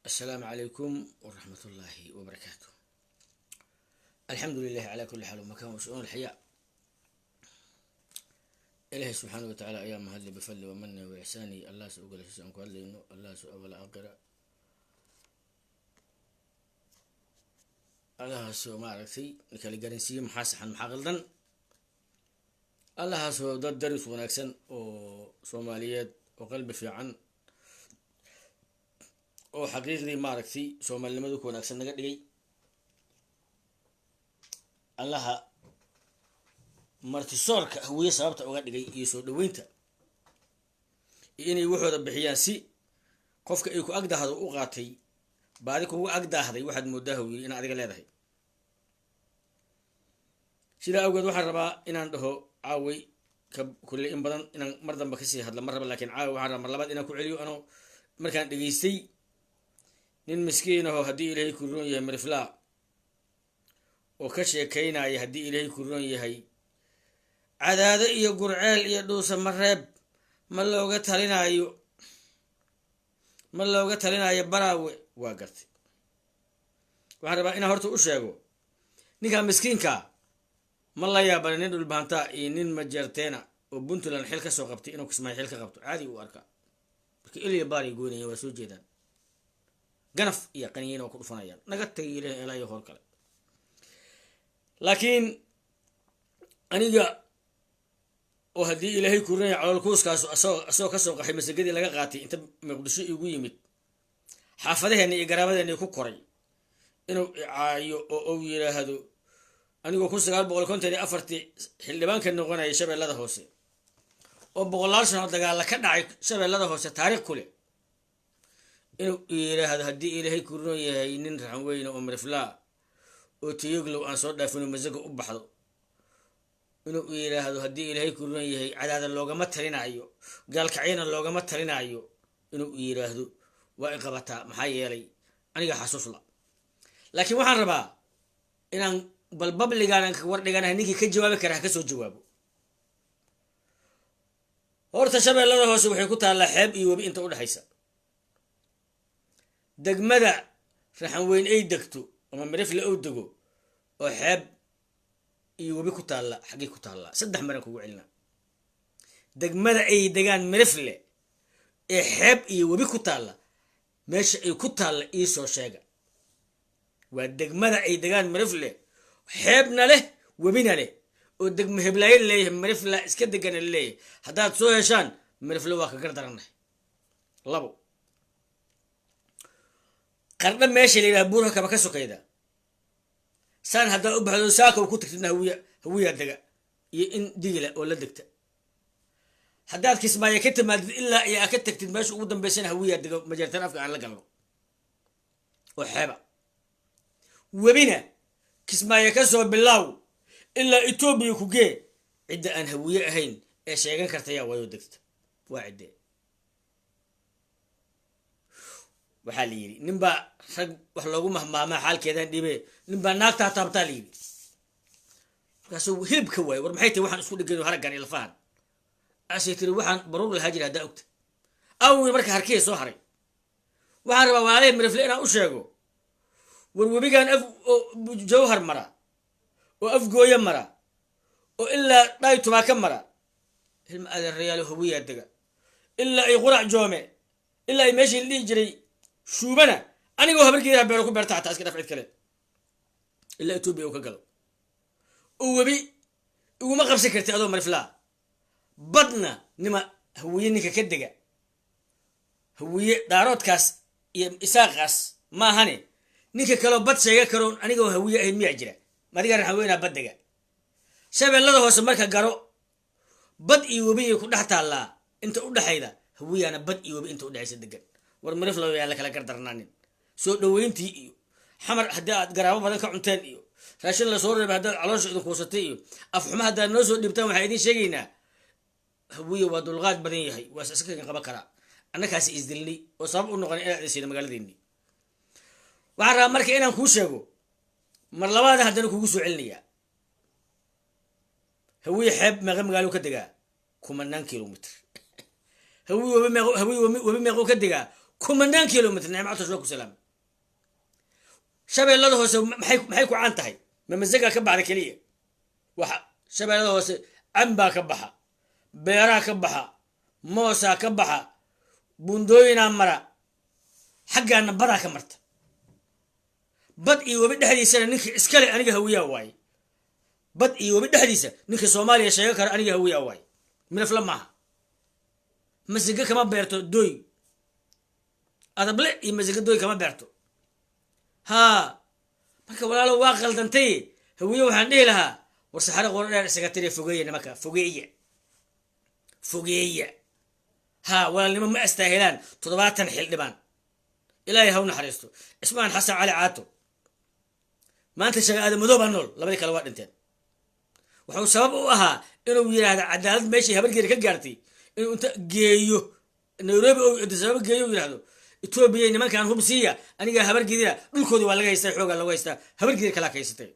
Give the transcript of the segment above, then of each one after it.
السلام عليكم ورحمة الله وبركاته. الحمد لله على كل حال ومكان وشؤون الحياة. إلهي سبحانه وتعالى أيام هذا بفضل ومنه وإحساني الله سأقول شيئا قال إنه الله سأقول أقرأ الله سو ما عرفتي لكالي جرنسي محاسحا محاغلدا الله سو ضد درس ونكسن وصوماليات وقلب في عن oo xaqiiqdii maaragtay Soomaalnimadu ku wanaagsan naga dhigay allaha martisoorka hawiye sababta uga dhigay iyo soo dhaweynta inay waxooda bixiyaan si qofka ay ku agdahdo u qaatay baadi kugu agdahday waxaad moodaa hawiye in adiga leedahay sida awgeed waxaan rabaa inaan dhaho caaway kulli in badan inaan mar dambe ka sii hadla mar raba laakiin caaway waxaan rabaa mar labaad inaan ku celiyo anoo markaan dhageystay nin miskiin ah haddii ilaahay ku roon yahay mariflaa oo ka sheekaynaya haddii ilaahay ku roon yahay cadaado iyo gurceel iyo dhuusa mareeb ma looga talinayo baraawe waa gartay waxaan rabaa inaan horta u sheego ninka miskiinka ma la yaabana nin dhulbaantaa iyo nin majeerteena oo Puntland xil ka soo qabtay inuu kismaayo xil ka qabto caadi u arka markii ilaa baari goynaya waa soo jeedaan ganaf iyo qaniin oo ku dhufanayaan naga tagay ilaahay hor kale laakiin aniga oo hadii ilaahay ku reeyay calool kuuskaas asoo ka soo qaxay masagadii laga qaatay inta Muqdisho igu yimid xaafadaheena iyo garaabadeena ku koray inuu icaayo oo uu yiraahdo anigoo 1954 xildhibaanka noqonay Shabeellada Hoose oo boqolaal sano dagaal ka dhacay Shabeellada Hoose taariikh kule inuu yiraahdo haddii ilaahay ku roon yahay nin raxan weyn oo mariflaa oo tiyoglow aan soo dhaafino masaga u baxdo inuu yiraahdo haddii ilaahay ku roon yahay cadaada loogama talinayo gaalkacayna loogama talinayo inuu yiraahdo waa in qabataa maxaa yeelay aniga xasuus la laakiin waxaan rabaa inaan balbabligaan ka war dhiganahay ninkii ka jawaabi kara ka soo jawaabo horta Shabeellada Hoose waxay ku taallaa xeeb iyo webi inta u dhaxaysa degmada raxan weyn ay degto ama marifle oo dego oo xeeb iyo webi ku taala xaqii ku taala saddex maran kugu cilna degmada ay degaan marifle ee xeeb iyo webi ku taala meesha ay ku taala ii soo sheega waa degmada ay degaan marifle xeebna leh webina leh oo degmo heblaayeen leeyahay marifle iska degan leeyahay hadaad soo heshaan marifle waa ka gardaranahay labo qarna meesha leeyahay buurka kaba ka sokayda saan hadaa u baxdo saaka ku tagtidna hawiya daga iyo in digila oo la degta hadaad kismaayo ka timaadid ilaa ay ka tagtid meesha ugu dambeysana hawiya daga majeertan afka aan la galno oo xeeba webina kismaayo ka soo bilaaw ilaa Itoobiya ku gee cida aan hawiye ahayn ee sheegan karta yaa wayo degta waa cide waxaa la yiri ninba rag wax loogu mahmaamaa xaalkeedan dhibe ninba naagta taabtaa la yiri kaasoo hilibka way war maxay tahay waxaan isku dhigay haragan ilfaan asheetiri waxaan baruur la hajir hada ogta aw marka harkii soo haray waxaan rabaa waalay marifle inaan u sheego war webigan jawhar mara oo afgooya mara oo ilaa dhaytuba ka mara hilma adeer reyaal hawiya daga ilaa ay qurac joome ilaa ay meeshii la jiray شوبنا أنا جو هبركي هبرك وبرتاع تاسك دفعت كله إلا أتوبي وكجلو وبي وما قبل سكرتي أدو مرفلا بدنا نما هويني ككدجة هوية دارات كاس إساقاس ما هني نيك كلو بد شيء كرون أنا جو هوية هي ميعجرة ما تقدر هوينا بدجة شاب الله هو سمرك جرو بد يوبي يكون تحت الله أنت قول حيدا هوية أنا بد يوبي أنت قول عيسى الدجال والمرفلة ويا لك قدرنانين سو دوينتي حمر حداد قرابه بدل كعنتين iyo raashin la soo reebay hadda caloosha idin kuusatay iyo afxuma hadda noo soo dhibtaan waxa idin sheegayna hawiye waa dulqaad badan yahay waa iska qaban kara annakaasi isdilni oo sabab u noqon inaad isina magaaladeeni waxaan rabaa marka inaan ku sheego mar labaad haddana kugu soo celinaya hawiye xeeb magaalo ka degaa 10 kilomitir hawiye meeqo ka degaa kumanaan kilomitr nimcatu shoo ku salaam shabeellada hoose maxay ku caan tahay mamazaga ka baxda kaliya waxa shabeellada hoose amba ka baxa beeraha ka baxa moosa ka baxa bundooyina mara xaggaana badaa ka marta bad iyo wabi dhexdiisana ninkii iskale aniga hawiyaa waaye bad iyo wabi dhexdiisa ninkii soomaaliya sheega kara aniga hawiyaa waaye mirafla maaha masiga kama beerto doy adable iyo masiga doy kama beerto haa marka walaalo waa qaldantay hawiye waxaan dhihi lahaa war saxaro qoor dheer isaga tiri fogeeya nimanka fogeeya ها ولا لما ما استاهلان تضباطن حلبان إلهي هون حريستو اسمان حسن علي عاتو ما أنت شغال هذا مذوب النول لا بدك الوقت انتين وحو سبب أها إنه يرى هذا عدالة ماشي هبل كده كجارتي إنه أنت جيو نيروبي أو أنت سبب جيو يرى إثيوبيا إن ما كان هم سيا أنا جا هبل كده بالكودي ولا جاي يستحق ولا جاي يستحق هبل كده كلا كيستي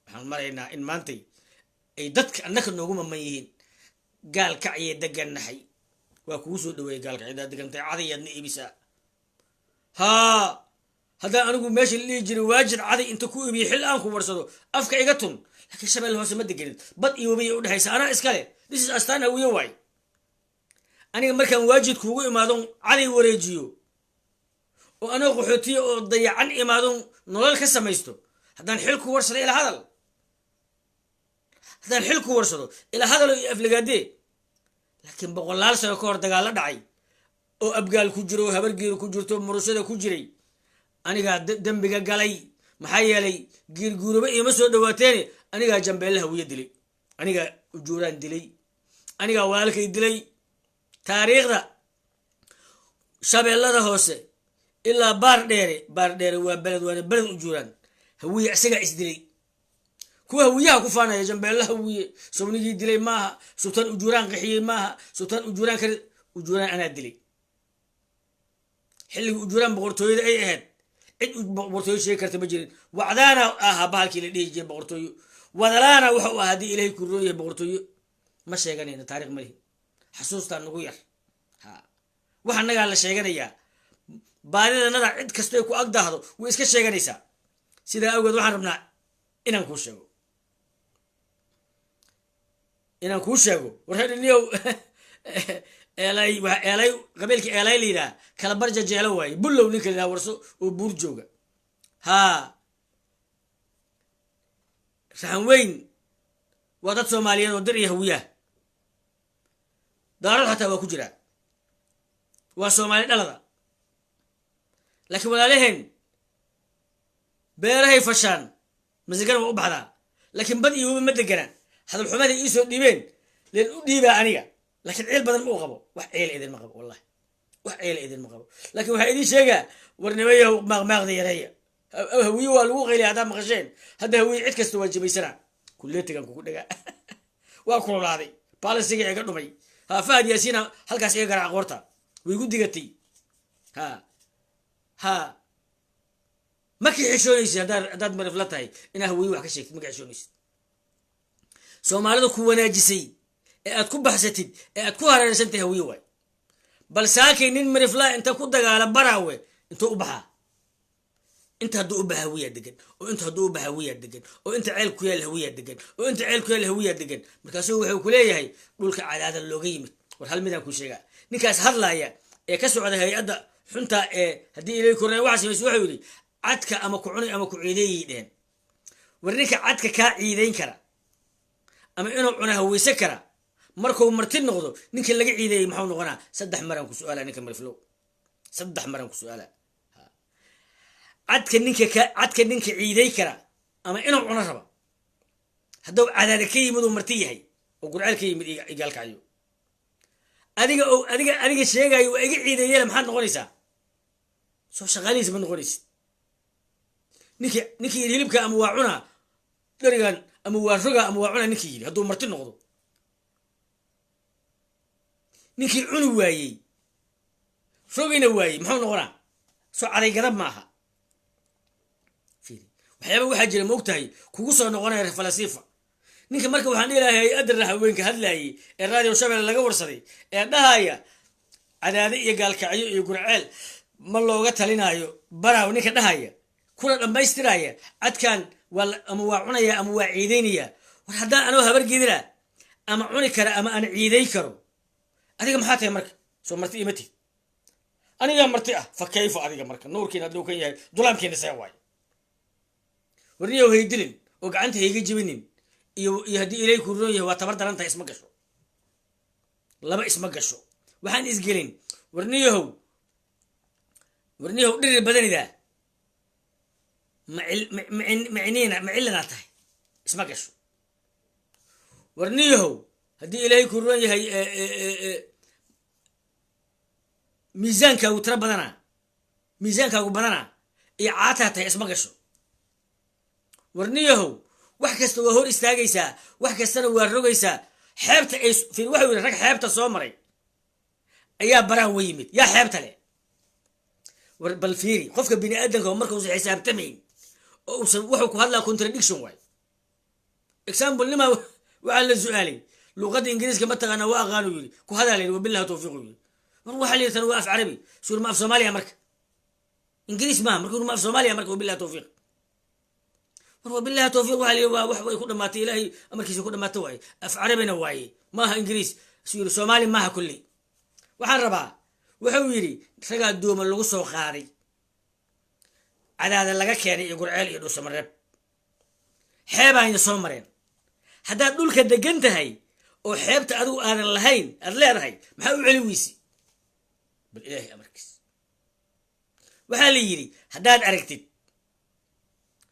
هالمرة إن ما أنتي أي دتك أنك النجوم مميزين قال كعي دقن نحي وكوسو دوي قال كعي دقن عادي يدني إبسا ها هذا أنا أقول ماشي اللي يجري واجد عادي أنت كوي بيحل أنكم ورصدوا أفكا إيقتهم لكن الشباب اللي هو سمد قلت بط يوبي يقول هيس أنا إسكالي this is أستانا ويواي أنا مركان واجد كوي إمادون عادي وريجيو وأنا قحوتي وضيع عن إمادون نولال كسا ميستو هذا نحلكو ورصد إلى هذا هذا الحلكو ورصدوا إلى هذا لو يفلقادي لكن بقولال سيكور دقال دعي أو أبقال كجرو هبرجير كجرتو مرشدة كجري أنا قاعد دم بقى قالي محيالي جير جورو بقى يمسوا دواتيني أنا قاعد جنب الله ويدلي أنا قاعد جوران دلي أنا قاعد والك يدلي تاريخ ذا شبه الله ده هوسه إلا بارديري وبلد وانا بلد جوران هو يعسق إسدلي كوه وياه كفانا يا جنب الله هوية سوني دلي ماها سلطان أجوران قحية ماها سلطان أجوران كرد أجوران أنا دلي حل أجوران بقرطوي أي أحد بقرطوي شيء كرت بجرين وعدانا بالك اللي يجي بقرطوي وذلانا وحوا هذه إلهي كرويه بقرطوي ما شيء غني تاريخ ملي حسوس تان نغير ها وحنا قال شيء غني يا بعدين نضع عد كستيكو أقدر هذا وإسكت شيء غني سا سيدا أوجد وحنا ربنا إنهم كوشوا إنهم كوشوا ورهن اليوم إلهي قبلك إلهي لينا كلا برجع جلواي بلو نيك لنا ورسو وبرجوجا ها سحوين وضد سوماليين ودري هوية دار حتى وكجرا وسومالي دلدا لكن ولا لهن بيرهي فشان مزجنا وبحدا لكن بدي يوم مدقنا هذا الحماد يسوي ديبين لأن ديبا أنيا لكن عيل بدل مو غبو وحيل إذن مغبو والله وحيل إذن مغبو لكن وحيدي شيء ورنويه مغ ذي ريا هو يوالو غير هذا مغشين هذا هو يعد كستو وجبي سنة كليتك كم كده وأكل هذه بالسيجي يقدر مي ها فهد ياسينا هل كاسي يقرأ غورتا ويقول دقتي ها ما كيحشونيس هذا مرفلتاي إنه هو يوحك شيء ما كيحشونيس سومالدو كو وناجسي aad ku baxsatid aad ku hareeraysantahay hawiye way bal saakay nin marifla inta ku dagaala baraawe inta u baxa inta haduu u baxa hawiye degan oo inta haduu u baxa hawiye degan oo inta ceel ku yaal hawiye degan oo inta ceel ku yaal hawiye degan markaas wuxuu ku leeyahay dhulka cadaada looga yimid war hal midaan ku sheega ninkaas hadlaaya ee ka socda hay'adda xunta ee hadii ilay kornay waxa sameeyay wuxuu yiri cadka ama ku cunay ama ku ciideeyeen war ninka cadka ka ciideyn kara ama inuu cuna haweysa kara markuu martin noqdo ninka laga ciideeyay maxuu noqonaa saddex maran ku su'aala ninka marflow saddex maran ku su'aala cadka ninka ciideey kara ama inuu cuna raba haduu cadaada ka yimid oo marti yahay oo gurceel ka yimid igaalkayo adiga sheegayo iga ciideeyay maxaa noqonaysaa soo shaqaalihiisa ma noqonaysid ninka hilibka ama waa cuna darigan ama waa roga ama waa cuna ninka yiri haduu marti noqdo ninkii cuni waayey rogina waayey muxuu noqonaa soo caday gadab maaha waxyaaba waxaa jira moogtahay kugu soo noqonaya falasiifa ninka marka waxaan dhihi lahay hay-adda haweenka hadlaayay ee raadiyo shabeelle laga warsaday ee dhahaya cadaade iyo gaalkacyo iyo gurceel ma looga talinaayo baraaw ninka dhahaya kuna dhammaystiraya cadkan ama waa cunaya ama waa ciidaynaya war haddaan anoo habar geedina ama cuni kara ama aan ciiday karo adiga maxaa tahay marka soo marti ima tihid aniga marti ah fa kayfa adiga marka nuurkiina hadduu kan yahay dulaamkiina see waayo warniyow haydilin oo gacanta hayga jibinin iyo haddii ilaahay ku roon yahay waa tabar daran tahay isma gasho laba isma gasho waxaan isgelin warniyow dhiri badanida macilina tahay isma gasho warniyow haddii ilaahay ku roon yahay miisaankaagu tira badana miisaankaagu badana iyo caataa tahay isma gasho warniyahow wax kasta waa hor istaagaysaa wax kastana waa rogaysaa xeebta ay fiir waxuu yidhi rag xeebta soo maray ayaa baraan wa yimid yaa xeebta leh war bal fiiri qofka bini aadanka markausan xisaabtamayn oo uusan wuxuu ku hadlaa contradiction waay example nima waxaa la su-aalay luuqadda ingiriiska ma taqaana waa aqaanu yidhi ku hadaa la yidhi wabillahi tawfiiqu yidhi war waxaa la yidhi tan waa af carabi suur ma af soomaaliya marka ingiriis maaha marka ma af soomaaliya marka wabillahi tawfiiq war wabillahi tawfiiq waxaa la yidhi waa wax way ku dhamaatay ilaahay amarkiisa ku dhamaata waaye af carabina waaye maaha ingiriis suu yidhi soomaali maaha kulli waxaan rabaa wuxuu yidhi ragaa dooma lagu soo qaaday cadaada laga keenay iyo gurceel iyo dhuusamareeb xeebaayna soo mareen haddaad dhulka degan tahay oo xeebta adigu aadan lahayn aad leedahay maxaa u celi weysi bal ilaahay amarkiis waxaa la yidhi haddaad aragtid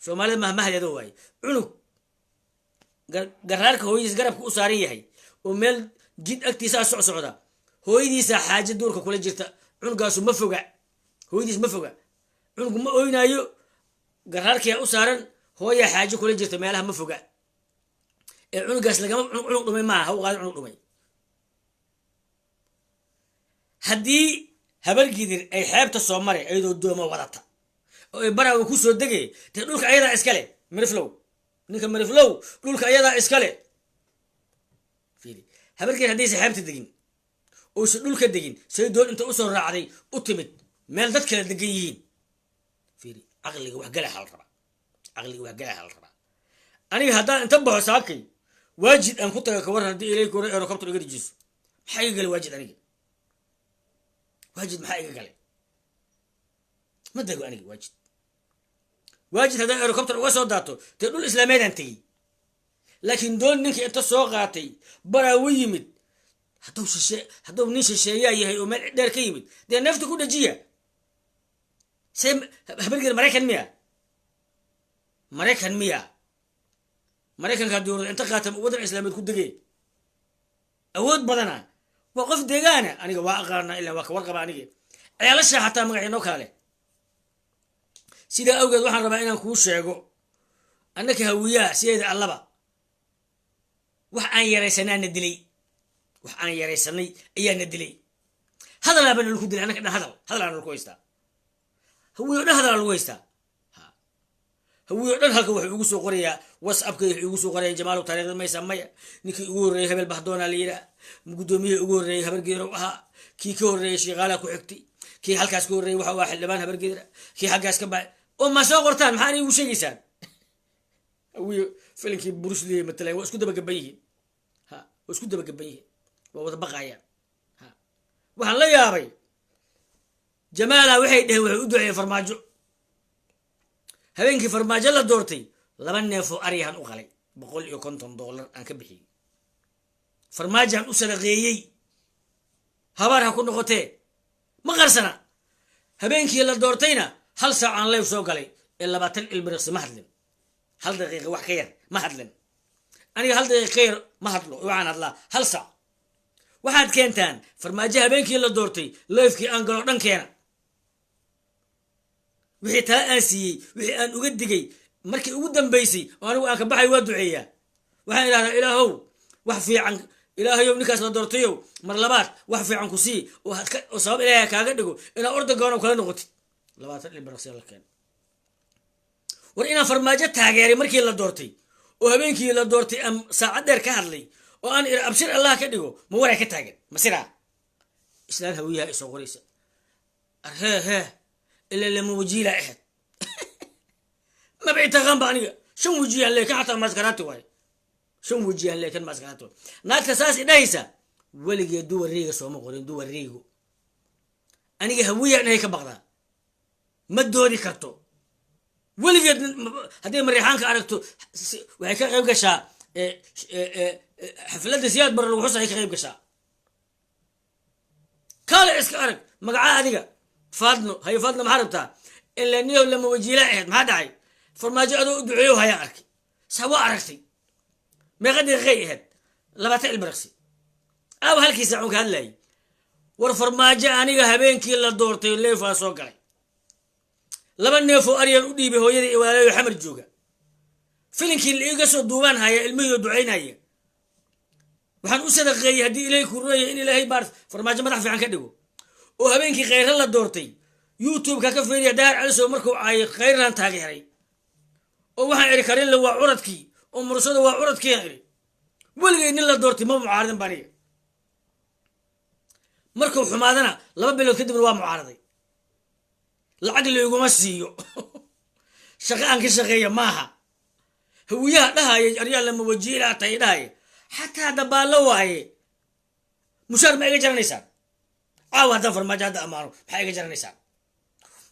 soomaalida mahmahdeeda waaye cunug garaarka hooyadiis garabka u saaran yahay oo meel jid agtiisaa socsocda hooyadiisaa xaaje duurka kula jirta cunugaasu ma foga hooyadiis ma foga cunugu ma oynaayo garaarkiyaa u saaran hooyaa xaaje kula jirta meelaha ma foga ee cunugaas lagama cunug dhumay maaha ha u qaada cunug dhumay haddii habargidir ay xeebta soo maray ayadoo dooma wadata oo ay baraawa ku soo degay dee dhulka ayadaa iskale mariflow ninka mariflow dhulka ayadaa iskale fiiri habargidir haddaysa xeebta degin oysa dhulka degin say doon inta usoo raacday u timid meel dad kala degan yihiin fiiri caqliga waxgala hal rabaa caqliga waxgala hal rabaa aniga haddaan inta baxo saakay waajid aan ku taga ka waran haddii ilay kore aerocopter iga dejiso maxaa iga galay waajid aniga waajid maxaa iga galay ma dego aniga waajid haddaan aerocopter uga soo daato dee dhul islaameedaan tegey laakiin doon ninka inta soo qaatay baraa wa yimid hadduu nin shisheeyaa yahay oo meel dheer ka yimid dee neefta ku dhajiya see habargeed maraykan miya maraykankaa dowlad inta qaata waddan islaameed ku degee awood badana waa qof deegaana aniga waa aqaana ilaa waa ka warqaba aniga ceelashaa xataa magacii noo kala leh sidaa awgeed waxaan rabaa inaan kuu sheego annaka hawiyaa sideeda allaba wax aan yaraysanaana dilay wax aan yaraysanay ayaana dilay hadalaabana lagu dilay annaka dhan hadalaana lagu haystaa hawiyo dhan hadalaa lagu haystaa hawiyo dhan halka wuxuu igu soo qorayaa whatsappka wuxuu igu soo qoraya jamaalow taariikhda maysa maya ninkii ugu horreeyay hebel bahdoona la yidhaa guddoomiyihii ugu horreeyay habargeerow ahaa kii ka horreeyay shiiqaalaa ku xigtay kii halkaas ka horreeyay waxa waa xildhibaan habargeedra kii xaggaas ka baxay oo ma soo qortaan maxaana igu sheegaysaan hawiyo filinkii brusley matalay waa isku dabagaban yihiin waa isku dabagaban yihiin waa wada baqayaan waxaan la yaabay jamaala waxay dheheen waxay u duceeyeen farmaajo habeenkii farmaajo la doortay 2 neefoo aryahan u qalay $150 aan ka bixiyey farmaajoan u sadaqeeyey habaar ha ku noqotee ma qarsana habeenkii la doortayna 1 saac aan leef soo galay ee 20 ilbiriqsi ma hadlin 1 daqiiqa wax ka yar ma hadlin aniga 1 daqiiqa ka yar ma hadlo waxaan hadlaa 1 saac waxaad keentaan farmaajo habeenkii la doortay leefkii aan galo dhan keena wixii taa aan siiyey wixii aan uga digay markii ugu dambaysay oo anigu aan ka baxay waa duceeyaa waxaan idhahdaa ilaahow wax fiican ilaahayow ninkaas la doortayow mar labaad wax fiican ku sii oo sabab ilaahay kaaga dhigo inaad ordagoona kala noqotid 20 ilbiriqsi la keen war inaan farmaajo taageeray markii la doortay oo habeenkii la doortay aan saacad dheer ka hadlay oo aan abshir allah ka dhigo ma waray ka taagan ma siraa islaan hawiyaha isoo qoraysa arhee إلا لما وجيله أحد ما بعتقان بانية شو وجيه اللي كان حتى مسكراته واي شو وجيه اللي كان مسكراته ناك تساس إدايسا ولقي دو الريق سوما قولين دو الريقو أنا هوية أنا هيك بغدا ما دوري كرتو ولقي هدي مريحان كأركتو وهيك غيب قشا حفلات زياد برا الوحوصة هيك غيب قشا كالا إسك أرك مقعا هذيك فاضنو هي فاضنو محاربتها إلا نيو لما وجي لاحد ما داعي فرماجة أدو ادعيوها يا أركي سواء أركتي ما غادي غيهد لما تعل برقسي أو هالكي ساعوك هاللاي ورفرماجة أنيقا هبينكي إلا دورتي اللي فاسو قلي لما نيفو أريان أدي بهو يدي إوالي حمر جوغا فيلنكي اللي يقصوا دوبان هاي الميو دعين هاي وحان أسد غي هدي إليكو الرأي إن إلهي بارث فرماجة ما تحفي عن كدقو وهبينكي غير الله دورتي يوتيوب ككفير دار على سو مركو عاي غيران تاغيري او waxaan iri karin la waa uradkii oo mursada waa uradkii iri waligeey in la doortay ma mucaaradan bariga markuu xumaadana 2 bilood kadib waa mucaaraday lacag leeguma siiyo shaqo aan ka shaqeeyo maaha hawiyaha dhahaye ariya lama wajiila taydaay hatta dabaalo waaye mushar ma iga jaranaysaa عاود فرماجة هذا أمانه حاجة جرنيسان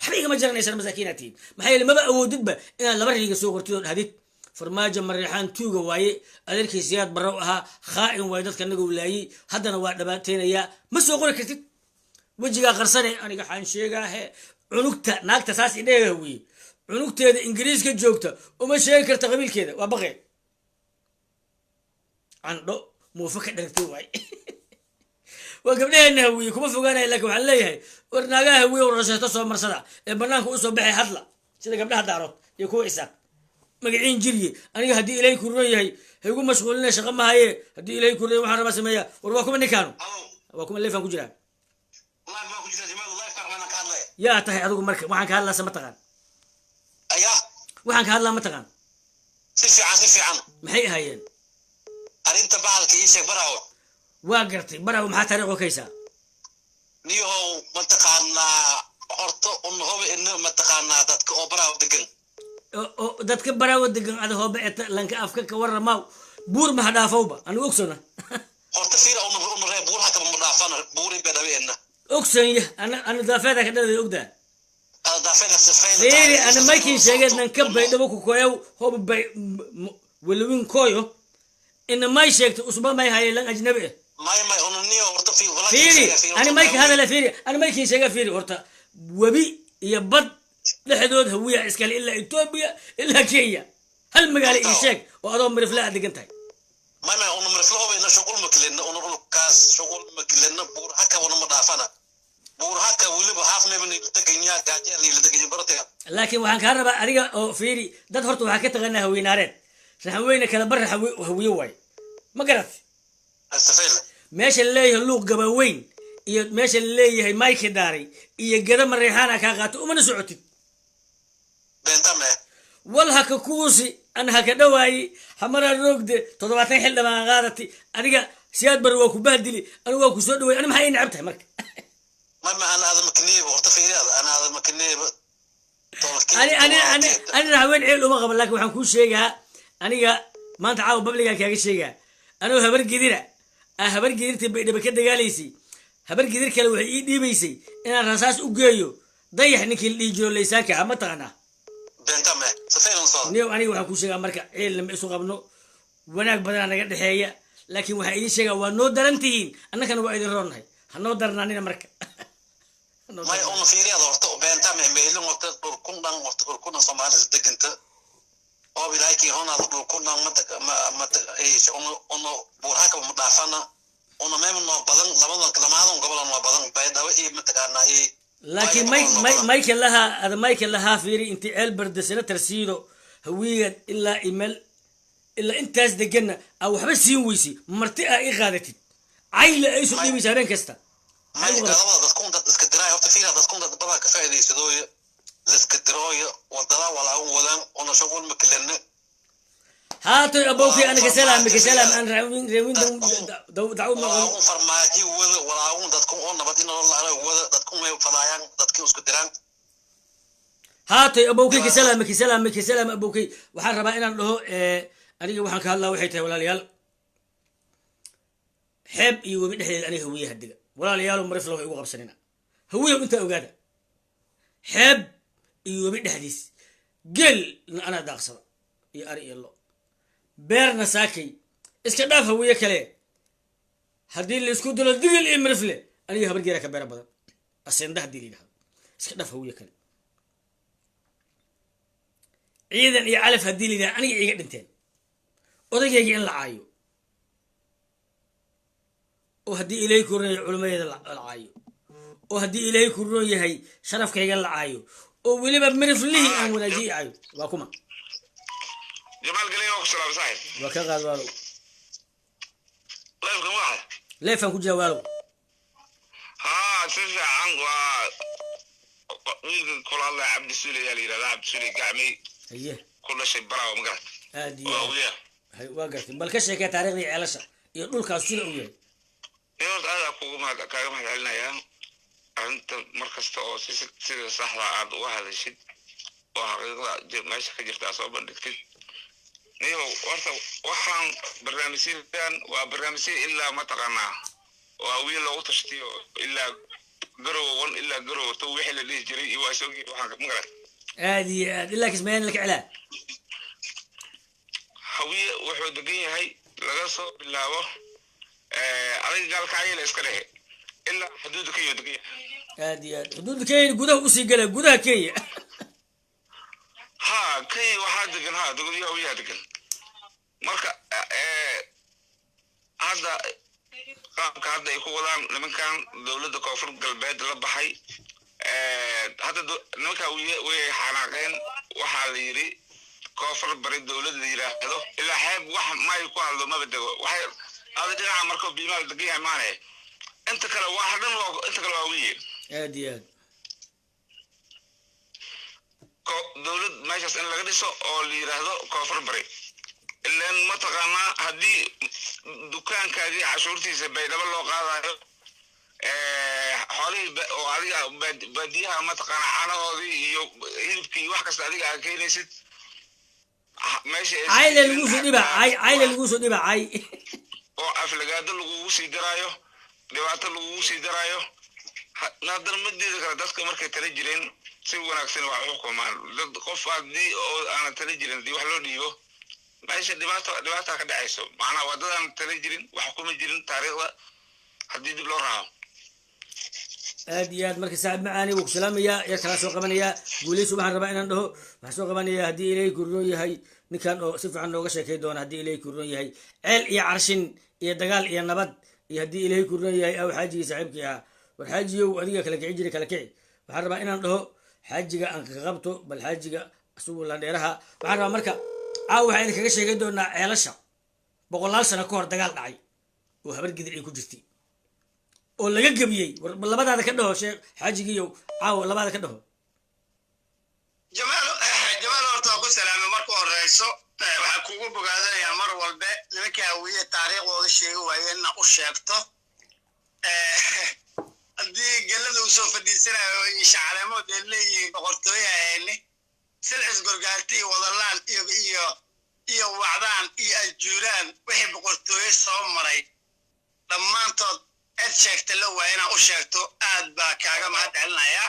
حبيبي ما جرنيسان مساكيناتين ما هي اللي ما أودد به إن لبرهي سوق رتيون هذه فرماجة مريحان توجا واي أدرك زياد بروها خائن وايدات كنا نقول هذا نوع دباتين يا ما سوق كتير وجهها غرسني أنا كحان شيء عنقته ناقته ساس إيده هوي عنقته إنجليز كجوكته وما شيء كرت قبيل كذا وبغي عنده موفق درتي واي وقبلها إنه هوي كم فوقنا لك وعليها ورناقها هوي ورشة تصور مرصدة البنانك أصلا بحي حضلة سيدا قبلها دارت يكون إساق مقعين جري أنا هدي إليك الرؤية هيقول مشغولين شغمها هي هدي إليك الرؤية وحرم سمية ورواكم اللي كانوا واكم اللي فانكو جران الله ما كنت جمال الله يفرق لنا كان لي يا تهي أدوكم مركب وحنك هلا سمتغان أياه وحنك هلا متغان سيفي عن محي هايين أنت بعلك يشيك براو واقرتي براو محا تاريخو كيسا نيهو منتقانا horta un hobi in mataqaana dadka oo baraw degan dadka baraw degan ada hobi lanka afka ka waramaw buur ma hadaafowba anu ogsona horta fiira un reeb buur haka ma dhaafana buurin badaweena ogsanya ana daafada ka dhaday ogda daafada sifayna fiiri ana makin sheegay nan ka baydhabo ku koyow hobi bay walwin koyo in may sheegto usba may haylan ajnabi may un niyo horta fiiri ana mayka hada la fiiri ana makin sheegay fiiri horta وبي يبض لحدود هوية إسكال إلا إثيوبيا إلا كينيا هل مقال إيشاك وأضو مرفلاء دقنتاي ما أنا مرفلاء بينا شغل مكلنا أنا كاس شغل مكلنا بور هكا وأنا مضافنا بور هكا ولي بحاف من التكينيا قاعدين اللي التكينيا برتها لكن وحن كهربا أريجا أو فيري ده هرتو هكذا غنى هوي نارين سنحوينا كذا برا هوي واي ما قرأت استفيل ماشي اللي يهلوك جبوين ماشي اللي هي مايك داري قدم الريحانة كاغاتو ومن سعوتي بنتامه والها كوسي أنا هكذا واي حمر الرقد تضبطين حل ما غادتي أنا سياد برواكو بهدلي أنا واكو سودوي أنا ما هي نعبتها مرك ما أنا هذا مكنيب وارتفي هذا أنا هذا مكنيب أنا هوين عيل وما قبل لك وحنكون شيءها أنا ما أنت عاو ببلغ كاغي شيءها أنا هبر قديرة هبر قديرتي بكده قاليسي هبر قدير كلا وحي ديبيسي إن الرصاص أوجيو ضيح نك اللي يجرو اللي ساكع ما تغنى بنتامه سفين صار نيو أنا وحكون شيء مركا عيل لما يسوق ابنه وناك بدنا نقد حياة لكن وحيدي شيء ونو درنتين أنا كانوا بعيد الرونهاي هنو درنانين مركا ما يقوم في رياض ورتو بنتامه ميلون ورتو صمال صدق أنت أو بلاقي هنا كنا ما إيش أنو بورهاك مضافنا أنا ما من بدن لما كلامهم قبل ما بدن بعد هو متكلنا لكن مايك لها فيري انت البرد سنه ترسيدو هويه الا ايميل الا انت دقنا او حبس سيويسي مرتئه اي قادتي عيله اي سو ديبي سابين كستا ما يقدر تكون اسكدراي او تفينا تكون بابا كفايه سدوي اسكدراي وضلا ولا اولا انا شغل مكلنا هاتو ابوكي انا كسلام انا روين دعوه walaaqun farmaaji wada walaaqun dadku oo nabad in la wada dadku may fadayaan dadkii isku diraan هاتو ابوكي كسلام ابوكي waxaan rabaa inaan dhaho aniga waxaan ka hadlaa waxay tahay walaalayaal xeeb iyo wabi dhexdeed aniga hawiye hadiga walaalayaal marif loo igu qabsanina hawiye inta ogaada xeeb iyo wabi dhexdiis gel ana daaqsada iyo ari iyo lo beerna saakay iska dhaaf hawiye kale hadii la isku dilo digil iyo marif le aniga habar geera ka beera badan asenda hadii la yiraahdo iska dhaaf hawiye kale ciidan iyo calaf hadii la yiraahdo aniga iga dhinteen odagayga in la caayo oo hadii ilaahay ku raayo culimadeeda la caayo oo hadii ilaahay ku roon yahay sharafkayga la caayo oo waliba mariflihi aan wanaajiyo caayo waa kuma jamaal galay oo salaam saaxib waa ka qaad waalo leefkan waa leefan ku jira waalo si fiican waa wiilka kulaala cabdi suule yaa la yiraahdaa cabdi suule gacmay aye kula shay baraaw magarad aadi waa waa gartay bal ka sheekay taariikhdii ceelasha iyo dhulkaas sida uu yahay yoorta aad kaaga mahadcelinayaa arrinta markasta oo sida saxda aad uga hadashid oo xaqiiqda meesha ka jirta soo bandhigtid niyo horta waxaan barnaamijyadaan waa barnaamijyo ilaa mataqaanaa waa wiil loogu tashtiyo ilaa garowan ilaa garowto wixii la dhihi jiray iyo waa soogi waxaan magarad aadi ilaa kismayaan laka celaa hawiye wuxuu degan yahay laga soo bilaabo adiga gaalkacayla iska dhehe ilaa xuduudda kenya degan yahay aadi xuduudda kenya gudaha usii gala gudaha kenya ha kenya waxaa degan ha dowladaha hawiyaha degan marka hadda qaabka hadda ay ku wadaan nimankan dowladda koonfur galbeed la baxay hadda nimanka way xanaaqeen waxaa la yidhi koonfur bari dowlad la yiraahdo ilaa xeeb wax may ku hadlo maba dego waxay هذا جماعة مركب بيمال دقيقة معنا أنت كلا واحد أنت كلا واوية أدي دولة ما يجلس إن لقديسه أو اللي يرهده كفر بري لأن ما تقامنا هدي دكان كذي عشورتي زباين لما لو قاعد حالي وعليها بديها ما تقامنا أنا هذي يبكي واحد كستادي على كينيست ماشي عيل الوسو دبا عيل الوسو دبا عي oo aflagaada lagu sii diraayo dhibaato lagu sii diraayo naadar madeeda kala dadka markay tala jireen si wanaagsan wax xukumaan dad qof hadii oo aan tala jirin di wax loo dhiibo meesha dhibaato ka dhacayso macnaha wadadan tala jirin wax kuma jirin taariikhda hadii dib loo raaco aad marka saacad macaani uu salaamaya ya kala soo qabanaya guuleys waxaan rabaa inaan dhaho waxa soo qabanaya hadii ilaahay ku roon yahay ninkan oo si fiican nooga sheekay doona hadii ilaahay ku roon yahay ceel iyo carshin iyo dagaal iyo nabad iyo hadii ilaahay ku roon yahay aw xaajiga saaxiibkii ah war xaajiyow adiga kala kici jiray kala kici waxaan rabaa inaan dhaho xaajiga aan ka qabto bal xaajiga asugu la dheeraha waxaan rabaa marka waxaan kaga sheegay doonaa ceelasha boqolaal sano ka hor dagaal dhacay oo habar gidir ay ku jirtay oo laga gabiyay labadaada ka dhaho sheekh xaajigiiyow labada ka dhaho jamaal horta ku salaamay marka horeyso waxa kugu bogaadanayaa mar walba nimanka hawiye taariikhdooda sheego waayeen u sheegto haddii galada uu soo fadhiisanayo iyo shacaleemood ay leeyihiin boqortooyo ahayne silcis gorgaarti iyo wadalaan iyo wacdaan iyo aljuulaan wixii boqortooyo soo maray dhammaantood cid sheegta la waa inaa u sheegto aad baa kaaga mahad celinayaa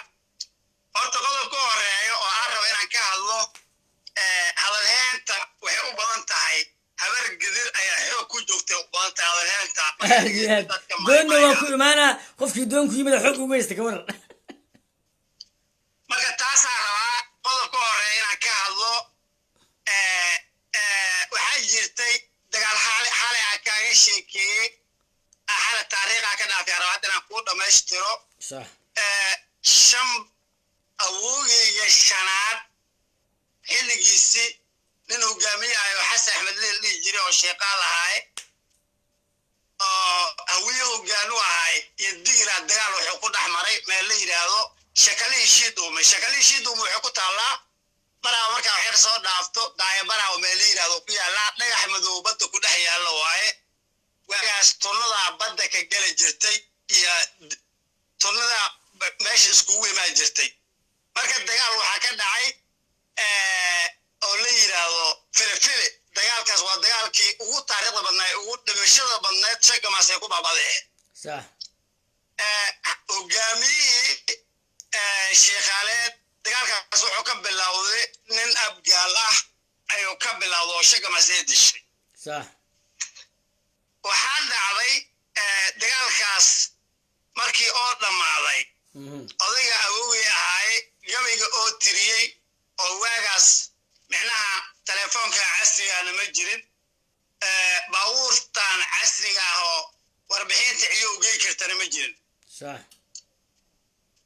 horta qodobka horeeyo oo aan raba inaan ka hadlo hadalheenta waxay u badan tahay habar gadir ayaa xoog ku joogtay u badan tahay hadalheenta doonna waa ku imaanaa qofkii doon ku yimid xoog ugu haysta ka waran marka taasaa rabaa qodobka horeeya inaan ka hadlo waxaa jirtay dagaal xalay aan kaaga sheekeeyey axada taariikhaa ka dhaafay rabaa inaan kuu dhammaystiro shan awowgeyga shanaad xilligiisi nin hogaamiyahayo xasan axmed leel dhihi jiray oo sheeqaa lahaay oo hawiye hogaan u ahay iyo digilaa dagaal wuxuu ku dhex maray meel la yidhaahdo shakalihii shiiduume waxay ku taallaa baraa markaa waxyar soo dhaafto daaya baraa oo meel la yidhaahdo ku yaallaa dhagax madow badda ku dhex yaalla waaye waagaas tunnadaa badda ka geli jirtay iyo tunnadaa meesha iskugu imaan jirtay marka dagaal waxaa ka dhacay oo la yidhaahdo filifili dagaalkaas waa dagaalkii ugu taariikhda badnayd ugu dhimashada badnayd shagamaasay ku baabadeen hogaamiyihii sheekhaaleed dagaalkaas wuxuu ka bilowday nin abgaal ah ayuu ka bilowda oo shagamaasee dishay waxaa dhacday dagaalkaas markii oo dhammaaday odayga awowgii ahaaye gabayga oo tiriyey oo waagaas micnaha telefoonka casrigaana ma jirin baabuurtan casriga ah oo warbixinta ciyo ugey kartana ma jirin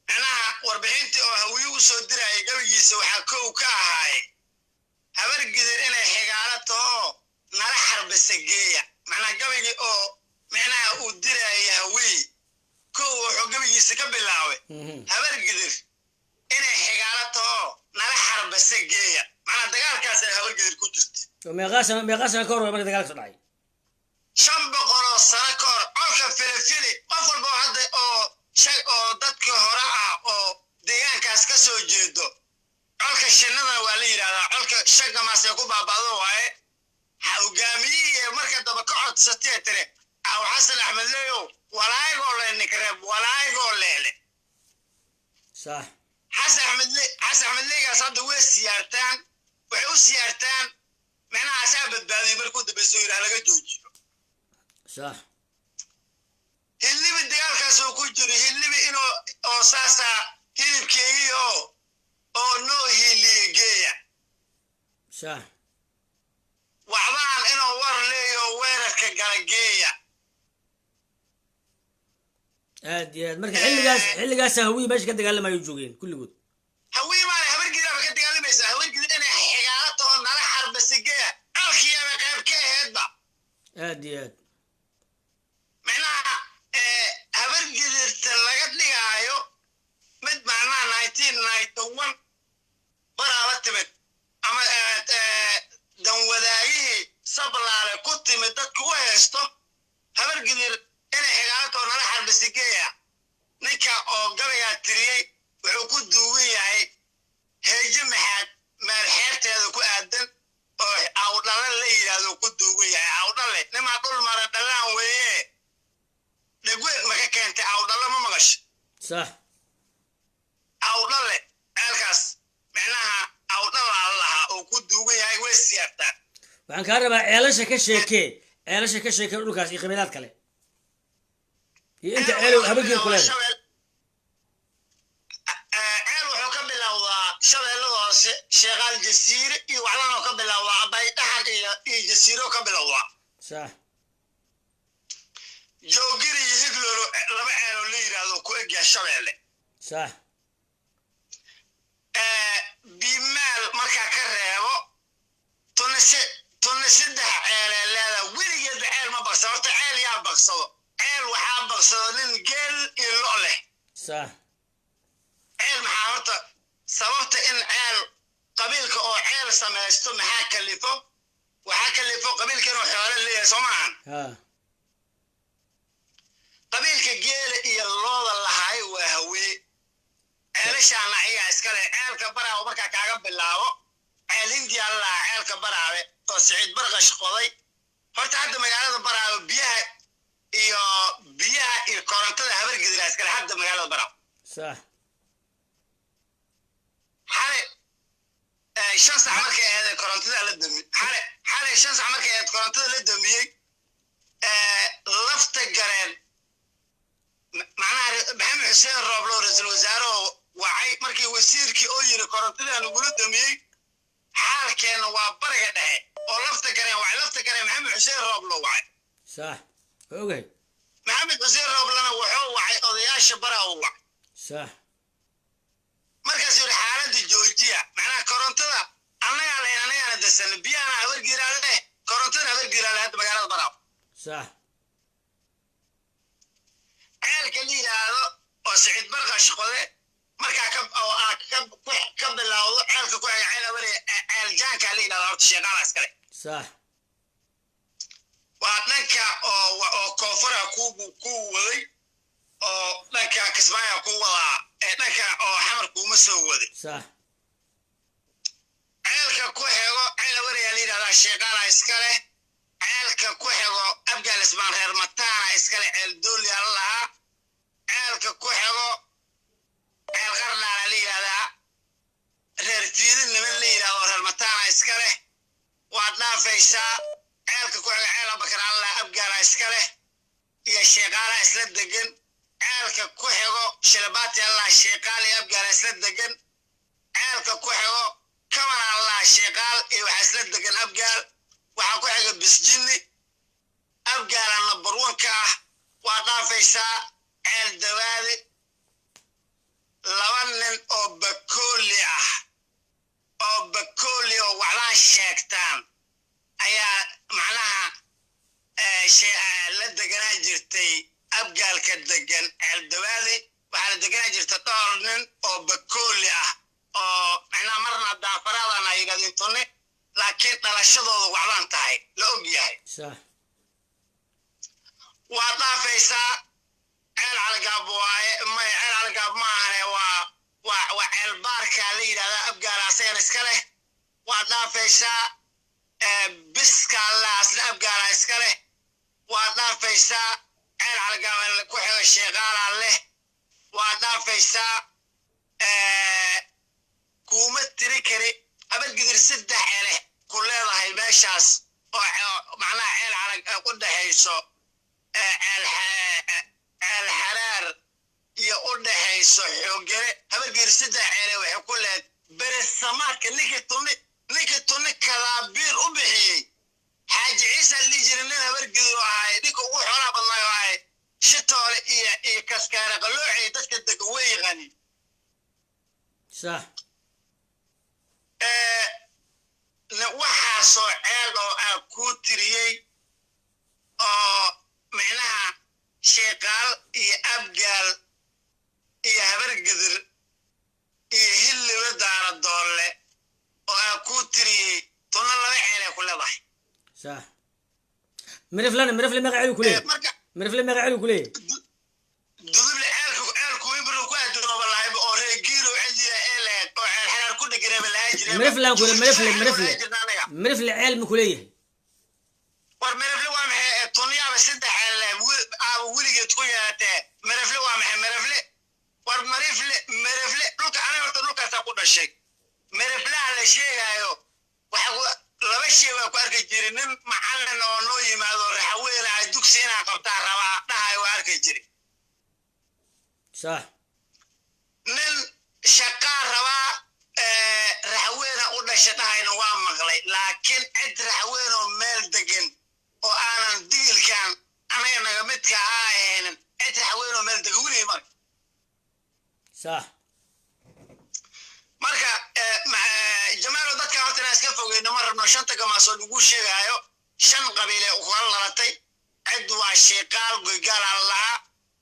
micnaha warbixintii oo hawiye u soo dirayay gabaygiisa waxaa kow ka ahaaye habar gidir inay xigaalo taho nala xarbisa geeya macnaha gabaygii oo micnaha uu diraya hawiye kow wuxuu gabaygiisa ka bilaabay habar gidir inay xigaalo taho nala xarbisa geeya macnaha dagaalkaas ay habar gidir ku jirta meeqaasana ka hor marka dagaalka dhacay 500 sano ka hor colka filifili qof walba hadda oo dadkii hore ah oo deegaankaas ka soo jeedo colka shinnadana waa la yidhahdaa colka shagamaasee ku baabado waaye hogaamiyihii marka daba ka codsatee tire aw xasan axmed leeyow walaayagoo le nikreeb walaayagoo leele xasan axmed leegaas hadda way siyaartaan waxay u siyaartaan micnaha asaa badbaadiyey markuu dambayso yidhaha laga joojiyo hillibi dagaalkaas oo ku jiro hillibi inuu oo saasaa hilibkeegii oo noo hiliye geeya waxbaan inuu war leeyo weerarka gala geeya aad iyo aad marka xilligaas hawiye meesha ka dagaalamayo joogeen kulligood hawiye maana habargidaaba ka dagaalamaysa habargidid inay xigaalo taho nala xarbisa geeya alkiyaaba qayb ka aheedba aad iyo aad micnaha habargidirta laga dhigaayo mid macnaha 1991 baraaba timid ama danwadaagihii sablaale ku timid dadka u haysto habargidir inay xigaalatooo nala xarbisigeeya ninka oo gabaygaa tiriyey wuxuu ku duugan yahay heejo maxaad meel xeerteeda ku aadan oo awdhale la yidhaahdo ku duugan yahay awdhale nimaa dhul mara dhalaan weeye dhegweed maka keentay awdhale ma maqasho awdhale ceelkaas micnaha awdhalaa lahaa oo ku duugan yahay way siyaartaan waxaan kaa rabaa ceelasha ka sheekee dhulkaas iyo qabiilaad kale iyo inta ceelow habargeed ku leedahay ceel wuxuu ka bilowdaa shabeellada hoose sheekaal jasiire iyo waxdanoo ka bilowdaa abaydhaxan iyo jasiiro ka bilowdaa joogiri iyo higlolo laba ceeloo la yidhaahdo ku egyaa shabeelle bimaal markaa ka reebo tunna 3 ceelee leeda weligeedba ceel ma baksado horta ceel yaa baksado ceel waxaa baksado nin geel iyo lo leh ceel maxaa horta sababta in ceel qabiilka oo ceel samaysto maxaa kalifo waxaa kalifo qabiilka inuu xoolo leeyahay soo maahan qabiilka geela iyo looda lahaay waa hawee ceelashaana ayagaa iskale ceelka baraawe markaa kaaga bilaabo ceel hindiya lalahaa ceelka baraawe oo siciid barqash qoday horta hadda magaalada baraawe biyaha iyo korontada habargedira iskale hadda magaalada baraawe xale 5 sac markay ahayd korontada la damiyey xale 5 sac markay ahayd korontada la damiyey lafta gareen macnaha maxamed xuseen rooblo ra-iisul wasaare wacay markii wasiirkii oo yiri korontada lagula damiyey xaalkeena waa bariga dhexe oo lafta gareen maxamed xuseen rooblo wacay maxamed xuseen rooblana wuxuu wacay odayaasha baraawo wacay markaas yiri xaaladda joojiya macnaha korontada annagaana dasana biyahana habargiiraale korontada habargiiraale hadda magaalada baraawo ceelka la yidhaahdo oo siciid barqash qode markaa ka bilowdo ceelka ku ega ceel sheeqaala iskale صح waa dhanka oo koonfura ku waday oo dhanka kismaayo ku wadaa dhanka oo xamar kuma soo waday صح ceelka ku xego ceel wareega la yidhahdaa sheeqaala iskale ceelka ku xego abgaal ismaan reer mataana iskale ceel doolya la lahaa ceelka ku xego ceel qarnaala la yidhahdaa reer tiidin niman la yidhahdo reer mataana iskale waad dhaafaysaa ceelka ku xego ceel abakar alla abgaala iskale iyo sheeqaala isla degan ceelka ku xego shalabaati alla sheeqaal iyo abgaala isla degan ceelka ku xego kaman alla sheeqaal iyo waxa isla degan abgaal waxa ku xego bisjinni abgaala number 1 ka ah waa dhaafaysaa ceel dawaadi laba nin oo bakooli ah oo bakooli oo waxlaan sheegtaan ayaa macnaha la deganaa jirtay abgaalka degan ceel dawaadi waxaa la deganaa jirta dhowr nin oo bakooli ah oo macnaha marna daafaradan ay yidhahdeen tunne laakiin dhalashadooda waxbaan tahay la og yahay صح waa dhaafaysaa ceel calgaab waaye may ceel calgaab maahane waa ceel baarka la yidhahdaa abgaala asagana iska leh waa dhaafaysaa biska allaasna abgaala iska leh waa dhaafaysaa ceel calgaab ku xigo sheeqaala leh waa dhaafaysaa kuma tiri kari abargidir 3 ceele ku leedahay meeshaas oo macnaha ceel calag u dhaxayso ceel xaraar iyo u dhaxayso xoogare abargidir 3 ceele waxay ku leed beresamaadka ninkii tunni kalaabiir u bixiyey xaaji ciise li jirin nin abargidir oo ahay ninka ugu xoolaha badnaa oo ahay shitoole iyo kaskaare qaloocay dadka degan way yaqaanin صح waxaasoo ceel oo aan kuu tiriyey oo micnaha sheeqaal iyo abgaal iyo habargidir iyo hilliba daara doolle oo aan kuu tiriyey tunna 2 ceelay ku leedahay صح مرفلة ما قاعد كليه مرفلة ما قاعد كليه duduble ceelku ibro ku adduuno wallahi oo reegiiro cidiya eeled oo ceel xaraar ku dhagreba laha jiray مرفلة عيل مكليه war marafle waa maxay tunyaaba 3 ceel weligeed ku yaatee marafle waa maxay marafle war marafle dhulka aniga horta dhulkaasa ku dhashay maraflaha la sheegayo waxa 2 shay waa ku arki jiray nin macallin oo noo yimaado raxweena ay dugsi inaa qabtaa rabaa dhahay waa arki jiray صح nin shaqaa rabaa raxweena u dhashay dhahayna waa maqlay laakiin cid raxween oo meel degan oo aanan diilkan anaga naga midka ahaynin cid raxween oo meel degan weli marka صح marka jamaalo dadka horta inaan iska fogeyno ma rabno 5 gamaasoo lagu sheegayo 5 qabiile u kala lalatay cid waa sheeqaal goygaal allaha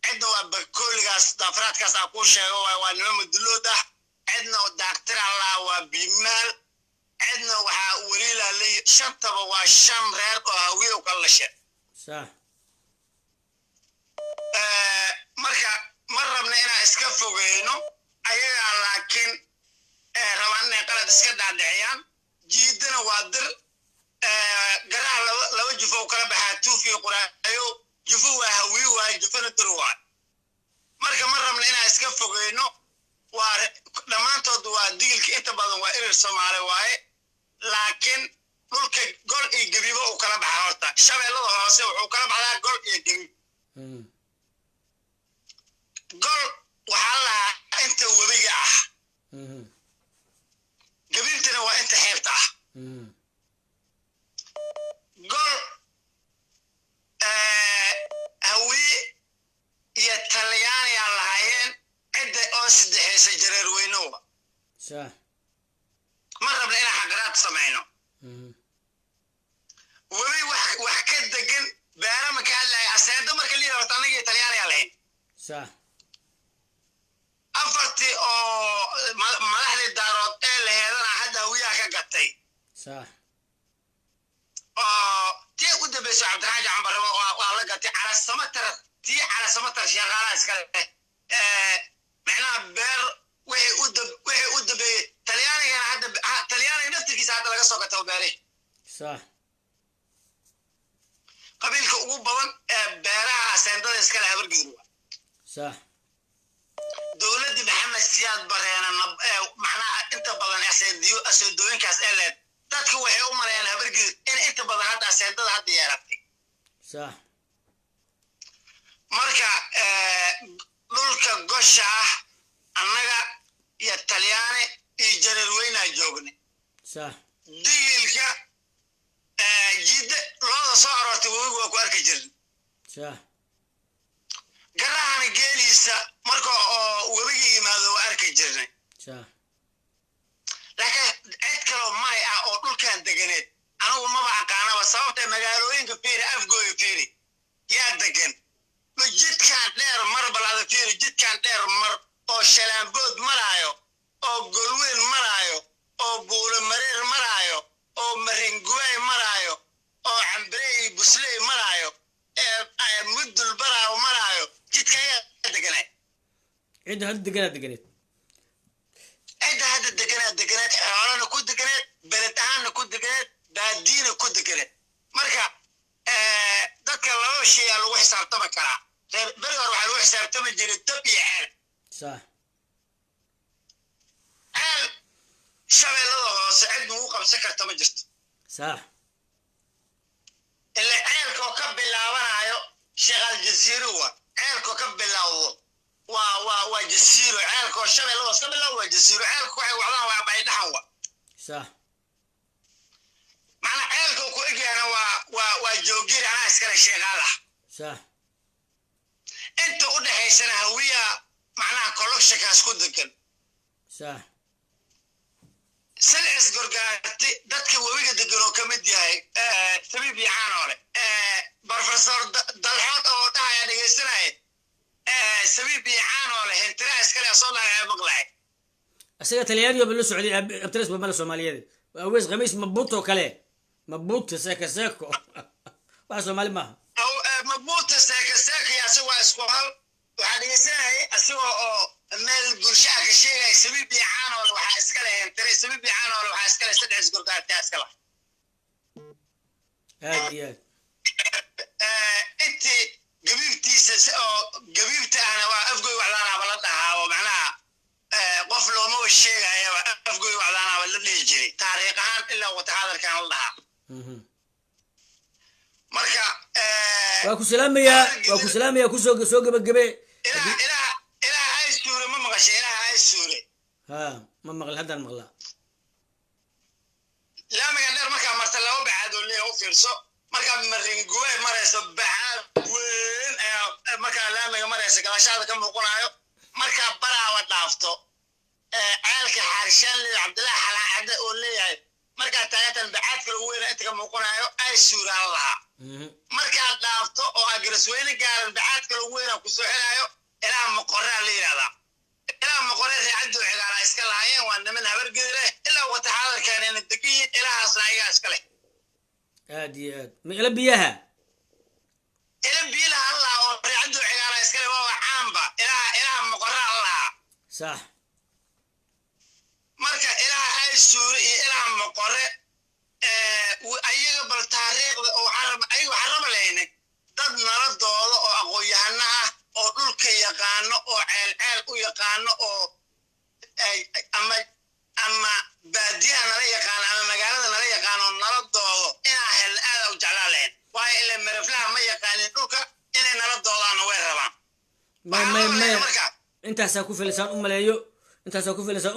cidna waa bakooligaas daafraadkaas aan kuu sheego waa nimo mudulood ah cidna daaktir allah waa biimaal cidna waxaa weliila lay 5taba waa 5 reer oo hawiye u kala lashe صح marka ma rabna inaan iska fogeyno ayagaa laakiin rabaan inay qalad iska dhaadhiciyaan jiidana waa dir garaha 2 jufo u kala baxaa tuufiyo quraayo jufo waa hawiye waaye jufana dir waa marka ma rabna inaan iska fogeyno waa dhammaantood waa digilka inta badan waa erer Soomaali waaye laakiin dhulka gol iyo gabibo u kala baxaa horta shabeellada hoose wuxuu kala baxaa gol iyo gabiib gol waxaa lahaa inta webiga ah gabiibtana waa inta xeebta ah gol hawiye iyo talyaani aan lahaayeen cidda oo saddexaysa jareer weynowa صح ma rabna inaan xaqiraad samayno webi wax ka degan beera ma ka hadlaya aseeda marka la yidhahdo annaga talyaani aan lahayn صح afartii oo madaxdii daarood ee laheedana hadda hawiyaha ka gatay صح dambayso cabdiraxmaan cambar waa la gatay على سمتر شغالة اسكال معناها بير وحي ودبي تلياني انا حد تلياني نفتكيس هذا لقى سوق توباري صح قبيلك ugu badan beeraha seendada iska leh bargiru صح dawladda maxamed siyaad bareena macnaha inta badan aseedooyinkaas ee leh dadku waxay u maleeyaan bargiru in inta badan hadda seendada hadda yeelatay صح marka dhulka gosha ah annaga iyo talyaani iyo jareer weyna joognay صح diilka jid looda soo aroortay webigu waa ku arki jirin صح garahan geeliisa marka oo webiga yimaado waa arki jirnay صح laakiin cid kaloo may ah oo dhulkan deganeed anigu maba aqaanaba sababta magaalooyinka fiiri afgooyo fiiri yaa degan jidkaan dheer mar balaada fiiri jidkaan dheer mar oo shalaambood maraayo oo golweyn maraayo oo buulo mareer maraayo oo maringuway maraayo oo cambrey busley maraayo mudul baraayo maraayo jidka yaa deganay عند هاد دقنات دقنات عند هذا دقنات حوالنا كود دقنات بلد أهلنا كود دقنات بادينا كود دقنات مركا dadka laba shay lagu xisaabtami karaa bari hore waxaa lagu xisaabtami jiray dab iyo ceel صح ceel shabeellada hoose cid ugu qabsan karta ma jirto صح ila ceelka oo ka bilaabanayo sheekh aljasiiro waa ceelka oo ka bilaawdo waa jasiiro ceelka oo shabeellada hoose ka bilaawdo waa jasiiro ceelka waxay wacdaan waa baydhaxan wa صح macna ceelka ku egyaana waa joogir anaa iskale sheegaalaha صح inta u dhaxaysana hawiya macnaha kolokshakaas ku degan صح silcis gorgaarti dadka webiga degan oo ka mid yahay sabiib yacaan oo leh professor dalxood oo dhahaya dhegaysanaya sabiib yacaan oo leh hentiraha iskale soo dhahaya maqlaay أسيا تليانيو بلو سعودي أبترس بمال الصومالية وأويس غميس مبوطو كله مبوط ساكو واحد صومالي ما أو مبوط ساكا يا سوا اسكوال waxaa dhegeysanayay asigoo oo meel bulshada ka sheegay sabiib yacaan oo waxaa iskale hentire sabiib yacaan oo waxaa iskale saddex gorgaarti iskale هادي inti gabiibtiisa oo gabiibta ahna waa afgoy wacdaanaba la dhahaa oo macnaha qof looma sheegayaba afgoy wacdaanaba la dhihi jiray taariikh ahaan ilaa wata hadalkan la dhahaa marka واكو سلامي يا كوسو سوق بجبه إلى هاي السورة ما مغش إلى هاي السورة ها ما مغل هذا المغلا لا ما قدر ما كان مرتلا وبعد اللي هو فيرسو ما كان مرين جوه مريس بعد وين ما كان لا ما مريس كلا شاذ كم يقول عيو ما كان برا ودافتو عيالك حارشان لعبد الله حلا عبد اللي ما كان تايتن بعد كل وين أنت كم يقول عيو أي سورة الله markaad dhaafto oo agresweyne gaaran bacaadka lagu weynaa ku soo xelayo ilaa maqoraa la yidhahdaa ilaa maqoree reecaddu cigaara iska lahaayeen waa niman habargeeda ilaa wata hadalkeenena degiyin ilahaasna ayagaa iska leh aad iyo aad ma ila biyaha biilaha allah oo reecaddu cigaara iska leh waa caamba ilaha maqoraa allaha sax marka ilaha ay suuri iyo ilaha maqore ayaga bal taariikhda oo ayagu xarama lehna dad naladooda oo aqoon-yahano ah oo dhulka yaqaano oo ceel u yaqaano oo ama baadiyaha nala yaqaano ama magaalada nala yaqaano naladoodo inaa helna aada u jeclaa lahayn waayo ila maraflaha ma yaqaanin dhulka inay naladoodaana way rabaan intaasaa ku filisaan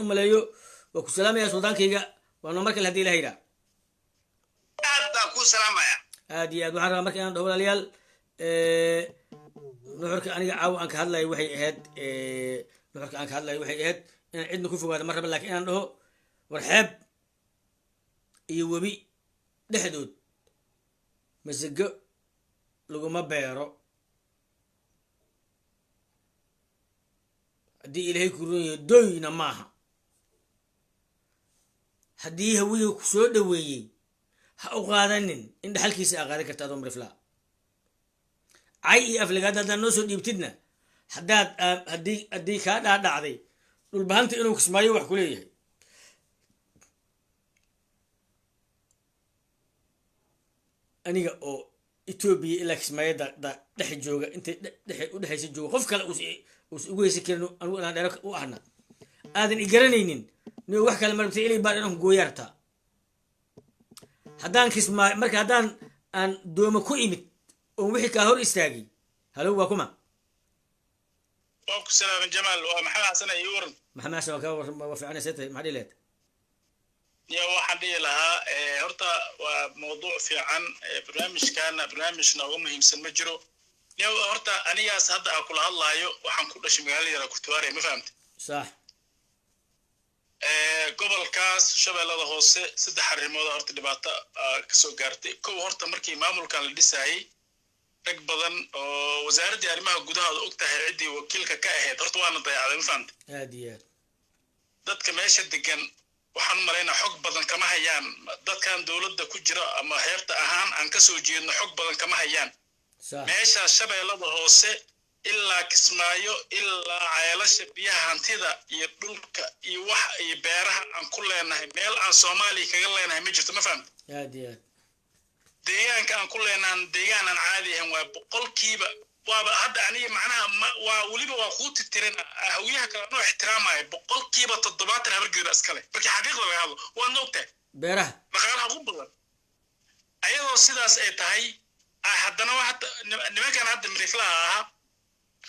u maleeyo waa ku salaamaya suldaankayga waana markale haddii ilaha yidhaa aad iyo aad waxaan rabaa marka inaan dhaho walaalayaal nuxurka aniga caawa aan ka hadlayo waxay ahayd inaan cidna ku fogaado mar raba lakin inaan dhaho war xeeb iyo webi dhexdood masego laguma beero haddii ilaahay ku run yahay doyna maaha haddii hawiga ku soo dhoweeyey ha u qaadanin in dhaxalkiisa aa qaadan karta adoo mariflaa cay iyo aflagaad haddaad noo soo dhiibtidna haddaad haddii kaa dhaadhacday dhulbahanta inuu kismaayo wax ku leeyahay aniga oo etoobiya ilaa kismaayo dhex jooga intay u dhexaysa jooga qof kale uus ugu heysan karin anigu inaan dheero u ahna aadan i garanaynin niyo wax kale marabtay ilay baan inaan gooyaartaa haddaan kismaayo marka haddaan aan dooma ku imid oon wixii kaa hor istaagay halow waa kuma وأبو سلام جمال ومحمد حسن يورن maxamed xasan waa kaa wafiicana seetay maxaa dhihi lahayd يا واحد دي لها هرتا وموضوع في عن برنامج كان برنامج نوم مهم سنمجرو يا هرتا أنا يا سعد أقول الله يو وحن كل شيء مقالي أنا كنت واري ما فهمت صح قبل كاس شبه الله هوس سد حرمه هرتا اللي بعتا كسو قارتي كو هرتا مركي معمول كان لساي rag badan oo wasaaradda arrimaha gudaha ogtahay cidii wakiilka ka ahayd horta waana dayacday ma fahamtay aad iyo aad dadka meesha degan waxaan u malaynaa xog badan kama hayaan dadkan dowladda ku jira ama heerta ahaan aan ka soo jeedno xog badan kama hayaan meesha shabeellada hoose ilaa kismaayo ilaa ceelasha biyaha hantida iyo dhulka iyo wax iyo beeraha aan ku leenahay meel aan Soomaaliya kaga leenahay ma jirto ma fahamtay aad iyo aad deegaanka aan ku leenaan deegaan aan caadi ahayn waa boqolkiiba waaba hadda aniga macnaha waa weliba waa ku tirtiran hawiyaha kale noo ixtiraamaya boqolkiiba 70 habargeeda iskale markii xaqiiqda laga hadlo waa noogtahay beeraha dhaqaalaha ugu badan ayadoo sidaas ay tahay haddana hadda nimankan hadda miriflaha ahaa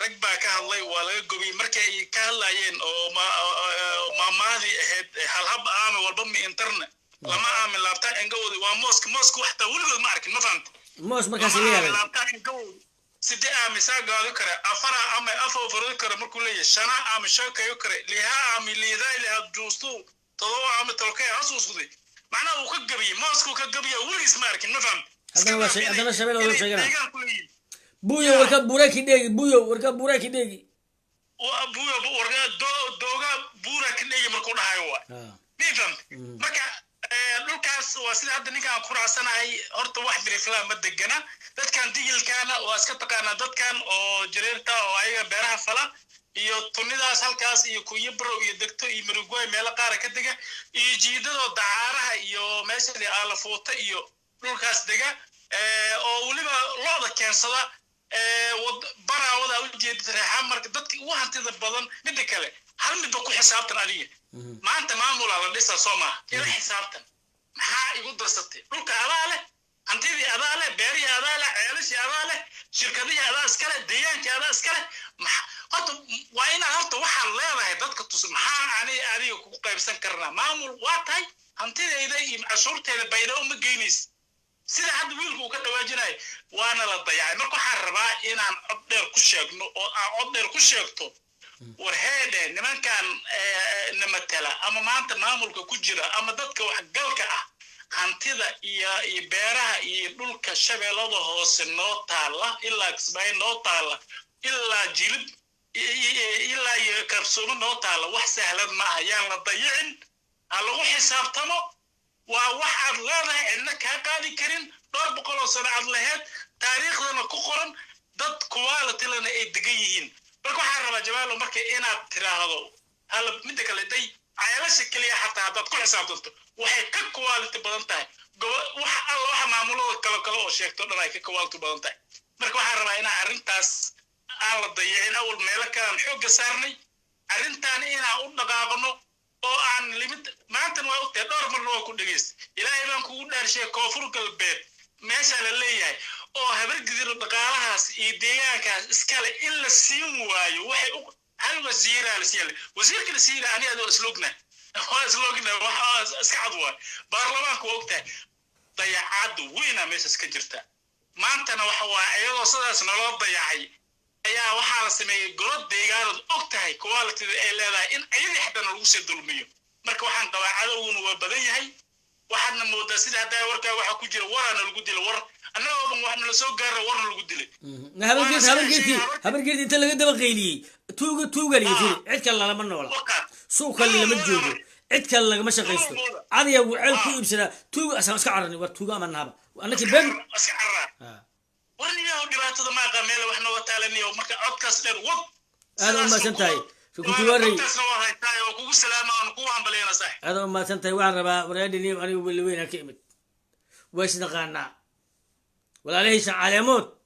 rag baa ka hadlay waa laga gobiyey markay ka hadlayeen oo maamaadii ahayd halhab aame walba mi internet lama aamin laabtaan engawooda waa mooska waxtaa weligood ma arkin ma fahamta moos markaas leeyahay laabtaan engawooda sidee aamisaa gaado kare afara ama afo farado kare markuu leeyahay shana ama shakayo kare liha ama liidaa liha juustu todoba ama tolkay hasuusday macnaha uu ka gabiyey mooska ka gabiya weligiis ma arkin ma fahamta haddana shabeel oo sheegana buyo warka buraki dheegi buyo warka buraki dheegi buyo warka dooga buraki dheegi markuu dhahayo waa mifam marka dhulkaas waa sida hadda ninkaan ku raacsanahay horta wax biriflaa ma degana dadkan digilkaana waa iska taqaanaa dadkan oo jareerta oo ayaga beeraha fala iyo tunidaas halkaas iyo kuyibro iyo degto iyo mirugway meelo qaara ka dega iyo jiidadoo dacaaraha iyo meeshadii aalafuuta iyo dhulkaas dega oo weliba looda keensada baraawada ujeedada reexaa marka dadka ugu hantida badan midda kale hal midba ku xisaabtan adiga maanta maamula la dhisa soo maaha ila xisaabtan maxaa igu darsatay dhulka adaa leh hantidii adaa leh beerihii adaa leh ceelashii adaa leh shirkadihii adaa iskale deegaankii adaa iskale horta waa inaad horta waxaad leedahay dadka tus maxaa adiga kugu qaybsan karnaa maamul waa tahay hantideyda iyo cashuurteeda bayda uma geynaysa sida hadda wiilku uu ka dhawaajinayo waana la dayacay marka waxaan rabaa inaan cod dheer ku sheegno oo aan cod dheer ku sheegto war heede nimankan namatala ama maanta maamulka ku jira ama dadka waxgalka ah hantida iyo beeraha iyo dhulka shabeellada hoose noo taala ilaa kismaayo noo taala ilaa jilib ilaa iyo kabsoomo noo taala wax sahlan ma aha yaan la dayicin ha lagu xisaabtamo waa wax aad leedahay cidna kaa qaadi karin 200 sano aad lahayd taariikhdana ku qoran dad quality-lana ay degan yihiin marka waxaan rabaa jawaalo marka inaad tiraahdo hal midda kale day ceelasha kaliya xataa haddaad ku xisaabtanto waxay ka quality badan tahay wax alla waxa maamulada kale oo sheegto dhan ay ka quality badan tahay marka waxaan rabaa inaan arrintaas aan la dayicin awal meelo kalaan xoogga saarnay arrintaan inaan u dhaqaaqno oo aan limid maantan waa ogtahay dhowr marna waa ku dhegeysta ilaahay baan kugu dhaarshay koonfur galbeed meesha la leeyahay oo habargidiro dhaqaalahaas iyo deegaankaas iskale in la siin waayo waxay hal wasiiraa la siiyay wasiirka la siiyay ani adoo islogna waxa iska cad waa baarlamaanku waa ogtahay dayacaad weyna meesha iska jirta maantana waxa waa iyadoo sidaas naloo dayacay ayaa waxaa la sameeyey golo deegaanood ogtahay quality ay leedahay in ayadii xataa lagu sii dulmiyo marka waxaan qabaa cadowguna waa badan yahay waxaadna moodaa sida haddaa warkaa waxaa ku jira waraana lagu dila war annagoodan waxna la soo gaara warna lagu dilay habargeed inta laga daba qayliyey tuuga liga firi cid kale lalama noola suuqa lama joogo عد كان لقى مشى قيسته عادي وعيل كل بسنا توجا أسمع عرني ورتوجا من هذا وأنا كبن أسعر ورني يا دبعت هذا ما قام يلا وإحنا وتعلمني ومرك أبكاس لر وق هذا ما سنتهي شو كنت وري وكل سلامة ونقول عم بلينا صح هذا ما سنتهي وعن ربا ورادني وأنا يقول وين هكيمت وإيش نقارنا ولا ليش على موت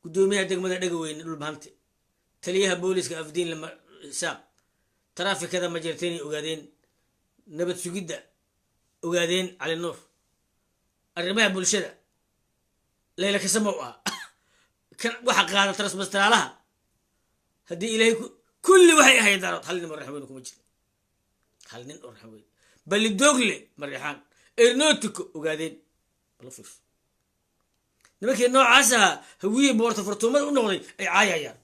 قدومي هدق ما دقوين البهمتي تليها بوليس كأفدين لما ساق ترافي كذا مجرتين وقاعدين نبت سجدة وقاعدين على النور الرماية بولشدة ليلة كسموها كان واحد قاعد ترس بس لها هدي إليه كل واحد هاي دارت خلينا مرحبينكم وجه خلينا مرحبين بل الدوغلي مريحان إرنوتك وقاعدين بلفوش نبكي النوع عسى هوية بورت فرتومة ونغضي أي عايا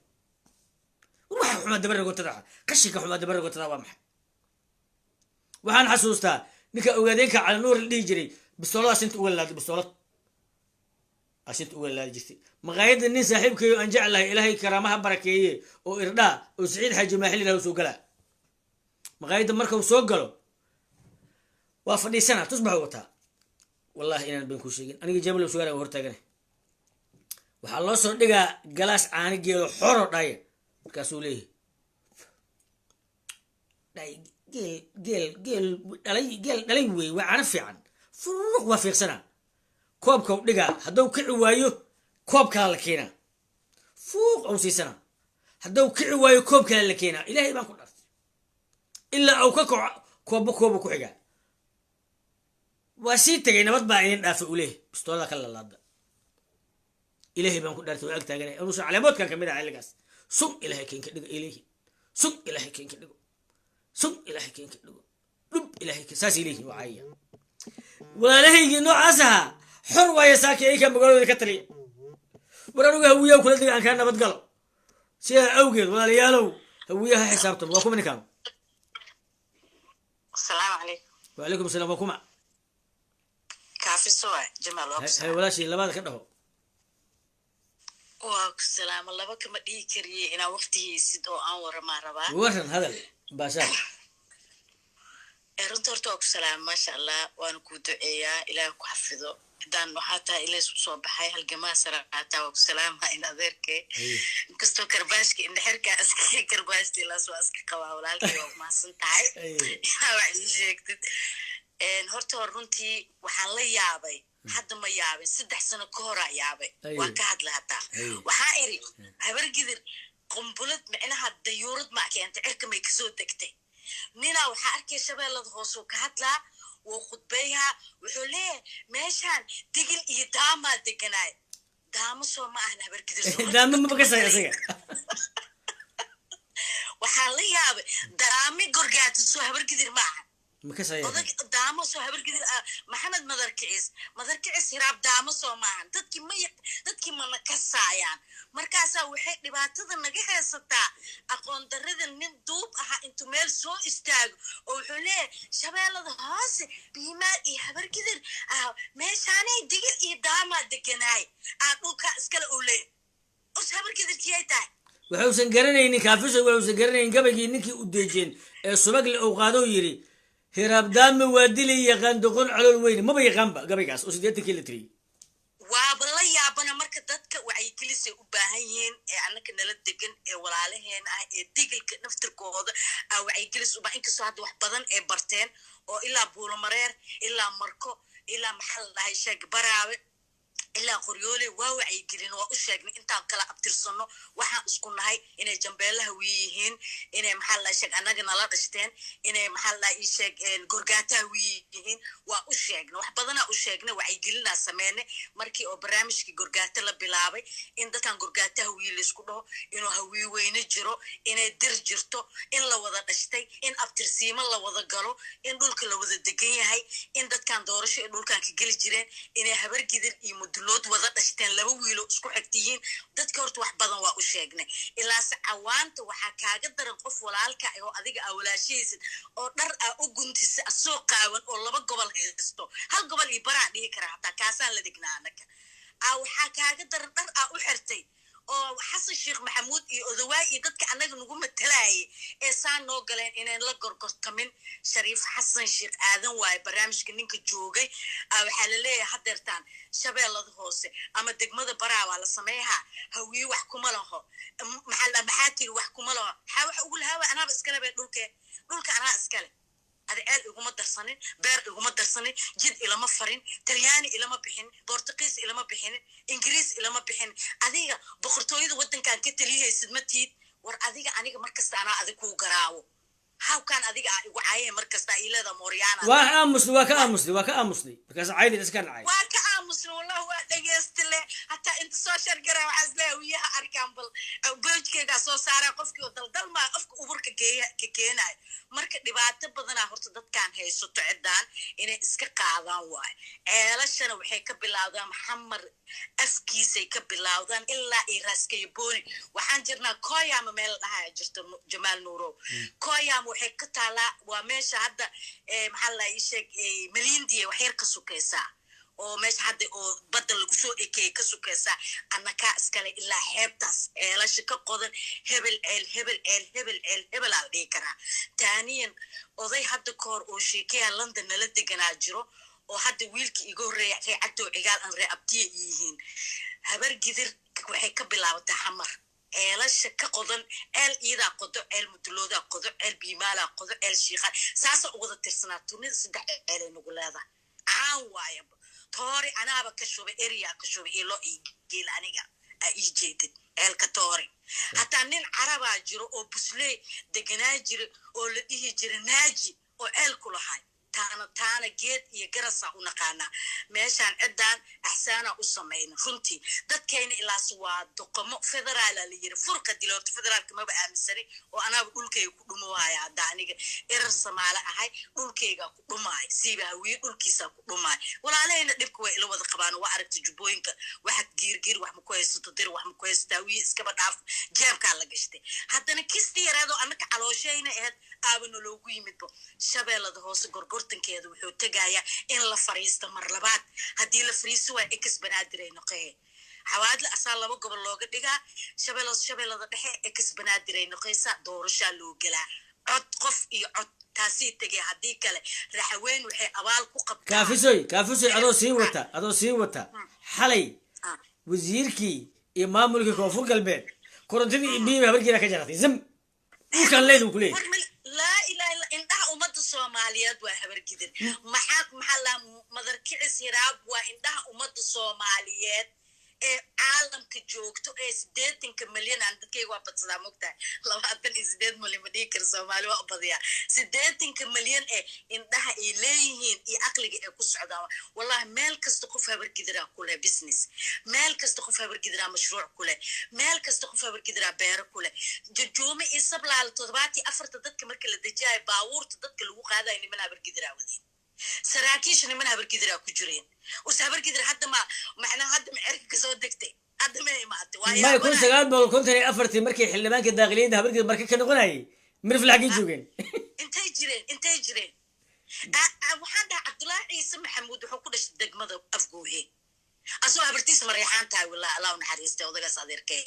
وروح حماد دبر قلت تدعى قشك حماد دبر قلت تدعى وامح وحان حسوستا نكا اوغادينك على نور اللي يجري بالصلاة سنت اولاد بالصلاة اسنت اولاد جرتي مقايد النين صاحبك ان جعل الله الهي كرامها بركيه او ارداء وسعيد حاج ماحلي له سو غلا مقايد marka soo galo waa fadhiisana tusbax wata wallahi inaan been ku sheegin aniga jabal soo gaara hortaaganay waxa loo soo dhigaa galaas caani geelo xoro dhaay markaasuu leeyahay geel dhalay wey waa cana fiican furuq waa fiiqsanaa koobka u dhigaa hadduu kici waayo koob kale la keenaa fuuq ou siisana hadduu kici waayo koob kale la keenaa ilaahay baan ku dhartay ilaa au ka koco kooba ku xigaa waa sii tegay nabad baa idin dhaafay u leeyahay bistoolada ka lalaada ilaahay baan ku dhartay waa ag taaganay anuusa caleemoodkan kamid ah xilligaas sug ilaahay keenka dhigo ilayhi sug ilaahay keenka dhigo sug ilaahay keenka dhigo dhub ilaahay saas ilayhi waaya walaalahaygi noocasaha xor waaye saaki ay ka magaalada ka taliya waranuga hawiyaha kula diga aan ka nabad galo sidaa awgeed walaalayaalow hawiyaha xisaabtan waa kuma ninkaan السلام عليكم وعليكم السلام وكما كافي سوا جمال هاي ولا شيء لبعض كده واك السلام الله بك ما دي كريه انا وقتي سيد او ان ور ما ربا ورن هذا باشا ارنت ورتوك سلام ما شاء الله وانا كو دعيا الى كو حفظه دان وحتى الى سو بخاي هلجما سراتا وك سلام ان اديرك كستو كرباشكي ان حركه اسكي كرباشتي لا سو اسكي قوا ولالكي ما سنتاي يا وعي شيكت ان هورتو runtii waxaan la yaabay hadda ma yaabin 3 sano ka hor ay yaabay waa ka hadla hata waxa iri habar gidir qumbulad macnaha dayuurad ma keentay cirka may ka soo degtay nina waxa arkay shabeelada hoos oo ka hadla oo khudbeeyaha wuxuu leeyahay meeshan digil iyo daama deganaay daama soo ma ahna habar gidir daama ma baqasay asiga waxa la yaabay daami gorgaatu soo habar gidir ma aha مكسر دامو سو هبل كده محمد مدركيس هراب دامو سو معن dadkii ma nakasayaan markaasa waxay dhibaatada naga haysataa aqoon darrida nin duub aha intuu meel soo istaago oo wuxuu leeyahay shabeellada hoose biimaa iyo habar gidir meeshaanay digir iyo daamaa deganaay dhulka iskale uu leeyahay us habar gidir tiyay tahay waxuusan garanaynin kaafisha waxuusan garanaynin gabagii ninkii u deejeen ee subagle uu qaado yiri هرب دام ودلي يقان دقون على الوين ما بيقان قبيقاس وسيدتك كيلو تري وابلا يا بنا مركز دتك وعي كليسي وباهين أنا كنا لدقن ولا عليهن دقل نفتر كوض أو عي كليس وباهين كسوات واحد بدن برتين أو إلا بولو مرير إلا مركو إلا محل هاي شاق براوي إلا قريولي ووعي كلين وأشجن أنت كلا أبترسنو وحنا أسكننا هاي إن جنبالها ويهين إن محل شاق أنا جنا لا تشتين إن محل إيشاق جرجاتا ويهين وأشجن وحبضنا أشجن وعي كلنا سمانة مركي أو برامج كي جرجاتا لبلابي إن ده كان جرجاتا ويلي سكنه إنه هوي وين جرو إن درجرتو إن لو وذا تشتي إن أبترسيم الله وذا قالو إن دول كلا وذا دقيقة هاي إن ده كان دورش إن دول كان كجيل جيران إن هبر كدر يمدل لود وضع تشتين لو ويلو اسكو حكتيين دادك هورت wax badan waa u sheegnay ilaa sacawaanta waxa kaaga daran qof walaalka oo adiga awlaashiisid oo dhar u guntisa soo qaawan oo laba gobol haysto hal gobol ii baraan dhigi kara hata kaasaan la dignaa anaka waxa kaaga daran dhar u xirtay oo xasan sheekh maxamuud iyo odawaay iyo dadka annaga nagu matalaayay ee saan noo galeen inaan la gorgortamin shariif xasan sheekh aadan waaye barnaamijka ninka joogay waxaa la leeyahay hadeertaan shabeellada hoose ama degmada baraa waa la sameeyaa hawiye wax kuma laho maxaa tiri wax kuma laho maxaa wax ugu lahaa waa anaaba iskale bee dhulka anaa iskale هذا قال إقوم الدرسانين بير إقوم الدرسانين جد إلى ما فرين ترياني إلى ما بحين بورتقيس إلى ما بحين إنجليز إلى ما بحين أذيك بخرطويد ودن كان كتليه سدمتيد ور أذيك أنيك مركز أنا أذيك وقراو هاو كان أذيك وعاية مركز إلى ذا موريانا وكأمسلي بكاس عايدي إسكان عايد وكأمسلي والله هو دقيست له حتى أنت سوشيال قراو عزله وياها أركان بوج كيغا سو سارا قفكي ودلدل ما قفك أبرك كيناي marka dhibaato badan horta dadkan haysto cidaan inay iska qaadaan waay eelashana waxay ka bilaawdaan maxamar afkiisay ka bilaawdaan ilaa ay raaskaybooni waxaan jirnaa koyama meel dhahaa jirto jamaal nuurow koyama waxay ka taalaa waa meesha hadda maxaa la ii sheeg maliindiya wax yar ka sukaysaa oo meesha hadda oo badda lagu soo ekeeyay ka sukaysaa annakaa iskale ilaa xeebtaas eelasha ka qodan hebel aa dhihi karaa taaniyan oday hadda kahor oo sheekeya london nala deganaa jiro oo hadda wiilkii iga horreeya reecadoo cigaal aan ree abtiya yihiin habar gidir waxay ka bilaabataa xamar eelasha ka qodan eel iidaa qodo eel muduloodaa qodo eel biimaalaa qodo eel shiiqaan saasa uwada tirsanaa tunida 3 eelay nagu leedahay caan waayaba toori anaaba ka shubay area ka shubay ilo igeel aniga ay jeedid eelka toori hataa nin carabaa jiro oo busley deganaa jiro oo la dhihi jira naaji oo eel ku lahay taana geed iyo garasa u naqaanaa meeshaan ciddaan axsaana u samayna runtii dadkayna ilaas waa doqomo federaala la yiri furqa diloorta federaalka maba aaminsani oo anaaba dhulkayga ku dhumowaaya hadda aniga erar samaale ahay dhulkayga ku dhumaay siiba hawiye dhulkiisa ku dhumaay walaalahayna dhibka way ila wada qabaan waa aragta jubbooyinka waxaad giirgiir wax ma ku haysato dir wax ma ku haysato hawiye iskaba dhaaf jeebkaa la gashtay haddana kisti yaraadoo annaka calooshayna ahayd aabana loogu yimidbo shabeellada hoose gorgortankeeda wuxuu tegayaa in la fariisto mar labaad haddii la fariisto waa ex banaadir ay noqee xawaadle asaa 2 gobol looga dhigaa shabeellada dhexe ex banaadir ay noqeysaa doorashaa loo gelaa cod qof iyo cod taasii tegay haddii kale raxaweyn waxay abaal ku qabtaa kaafisoy adoo sii wata xalay wasiirkii iyo maamulkii koonfur galbeed korontadii iyo biyiba habarkiina ka jaratay zam dhulkan leydun ku leeyahy laa ilaaha illa indhaha ummadda soomaaliyeed waa habargidan maxaa la madarkicis hiraab waa indhaha ummadda soomaaliyeed ee caalamka joogto ee 80 milyan aan dadkayga waa badsadaa mogtahay 28 milyan ma dhihi kara soomaali waa u badiyaa 80 milyan ee indhaha ay leeyihiin iyo aqliga ay ku socdaan wallahi meel kasta qof habargidiraa ku leh business meel kasta qof habargidiraa mashruuc ku leh meel kasta qof habargidiraa beero ku leh jajuume iyo sablaal 74 dadka marka la dejiyay baawurta dadka lagu qaadayo niman habargidiraa wadeen saraakiish niman habargidiraa ku jireen وسافركيدر حتى ما معنا حتى معرك كسو دكتي حتى ما يماتي ما يكون سجاد بقول كنت أنا أفرتي مركي حلبانك الداخليين ده هبركي مركي كانوا قناي من في الحقيقة جوجين انت يجرين وحنا عبد الله عيسى محمود وحكولش دق ماذا أفقوه أسوأ هبرتيس مريحان تاي والله الله ونحريسته وذا صدير كيه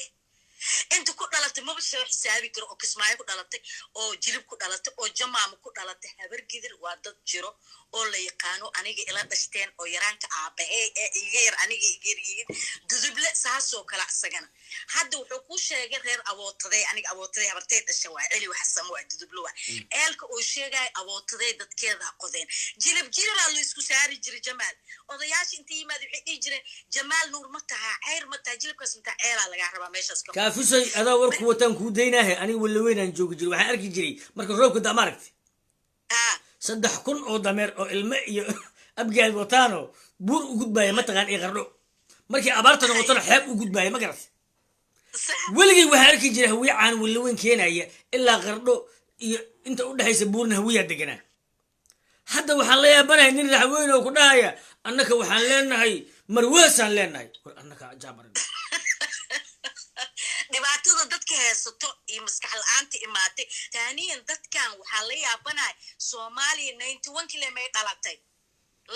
انت كنت دلتي ما بس حسابي كرو او كسماي كنت دلتي او جيلب كنت دلتي او جماعه كنت دلتي habargidir waa dad jiro oo la yaqaano aniga ila dhashteen oo yaraanka aabahay iga yar aniga igiriin duduble saasoo kala asagana hadda wuxuu ku sheegay reer abootaday aniga abootaday habartay dhashay waa cili wax samo waa duduble waa eelka oo sheegay abootaday dadkeeda qodeen jilib la isku saari jiray jamaal odayaasha intii yimaad waxay dhigi jireen jamaal nuur ma taha ceyr ma taha jilibkaas inta ceela laga rabaa meeshaas ka kaafisay adaa warku wataan ku deynahay aniga wala weynaan joogi jiray waxaan arki jiray marka roobka da maaragtay 3,000 oo dameer oo ilmo iyo abgaal wataano buur u gudbaya ma taqaan ee qardho markii abaarta noqotona xeeb u gudbaya ma garat weligii waxaan arki jiray hawiye caan wala weyn keenaya ilaa qardho iyo inta u dhaxaysa buurna hawiya deganaa hadda waxaan la yaabanahay nin raxweyn oo ku dhahaya annaka waxaan leenahay marweesaan leenahay war annaka jaabaran dhibaatada dadka haysato iyo maskax la'aanta imaatay taaniyan dadkan waxaa la yaabanahay Soomaaliya 91 kilometer dhalatay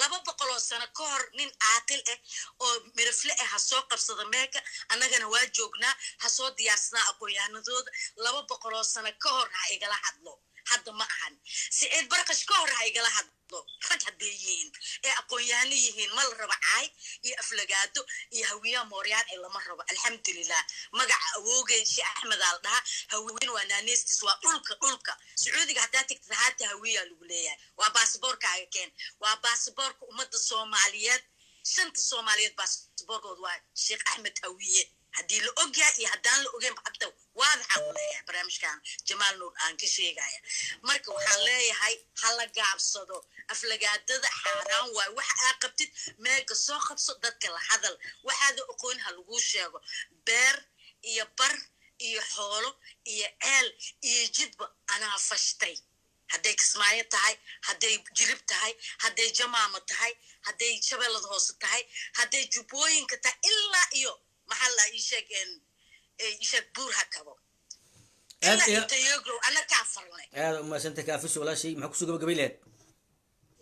200 sano ka hor nin caaqil ah oo mirafle ah ha soo qabsada meeka annagana waa joognaa ha soo diyaarsanaa aqoon-yahanadooda 200 sano ka hor ha igala hadlo hadda ma ahan Siciid Barqash ka hor ha igala hadlo rag hadday yihiin ee aqoon-yahano yihiin ma la raba caay iyo aflagaado iyo hawiya mooryaan ee lama rabo alxamdulilah magaca awoogay Sheekh Axmed al dhaha haween waa naaneystis waa dhulka Sacuudiga hadaa tagtid haata hawiya lagu leeyahay waa baasaboorkaaga keen waa baasaboorka ummadda Soomaaliyeed shanta Soomaaliyeed baasaboorkooda waa Sheekh Axmed hawiye haddii la ogyahay iyo haddaan la ogeyn xataa waadaxa u leeyahay barnaamijkan Jamaal Nuur aan ka sheegaya marka waxaan leeyahay hala gaabsado aflagaadada xaaraan waay waxa aad qabtid meega soo qabso dadka la hadal waxaad aqoon ha lagu sheego beer iyo bar iyo xoolo iyo ceel iyo jidba anaa fashtay hadday Kismaayo tahay hadday Jilib tahay hadday Jamaama tahay hadday Shabeellada Hoose tahay hadday Jubbooyinka tahay ilaa iyo محل يشك يشك بورها كبو أنا يتيجرو أنا كافرني هذا ما سنت كافس ولا شيء ما كسوق بقبيلات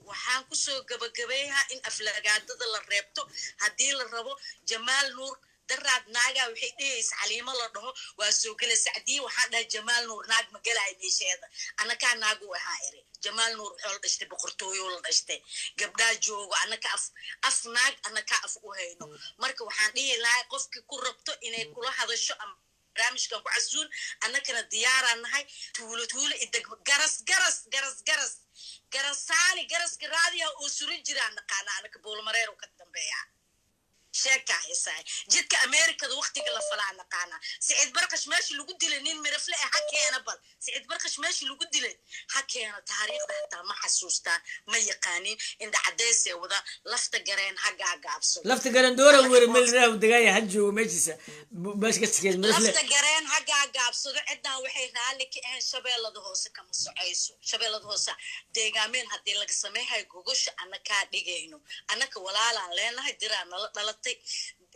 waxaan ku soo gabagabeeyaa in aflagaadada la reebto hadii la rabo Jamaal Nuur daraad naaga waxay dhigaysaa Xaliimo la dhaho waa soo galay Sacdii waxaan dhahay Jamaal Nuur naag ma galay meesheeda anaka naagu waxa iri Jamaal Nuur wuxuu dhashtay boqortooyo la dhashtay gabdhaa joogo anaka af naag anaka af u hayno marka waxaan dhihi lahaa qofkii ku rabto inay kula hadasho barnaamijkan ku casuun anakana diyaaraan nahay tuulo idag garasaani garaska raadiga oo surin jiraan naqaana anaka boolmareero ka dambeeya sheeka isaay jidka Ameerikada waqtiga la falaa naqaana Siciid Barqash meeshii lagu dilay nin mirafle ah hakeena bal Siciid Barqash meeshii lagu dilay hakeena taariikhda xitaa ma xasuustaan ma yaqaanin inda cadeys ee wada lafta gareen haga gaabso lafta gareen doora weer meel raaw dagaya hajo meeshisa bash ka tigay mirafle lafta gareen haga gaabsado cidna waxay raali ka ahayn Shabeellada Hoose kama socayso Shabeellada Hoose deegaameen hadii laga sameeyo gogosha anaka dhigayno anaka walaalaan leenahay diraan la dhalatay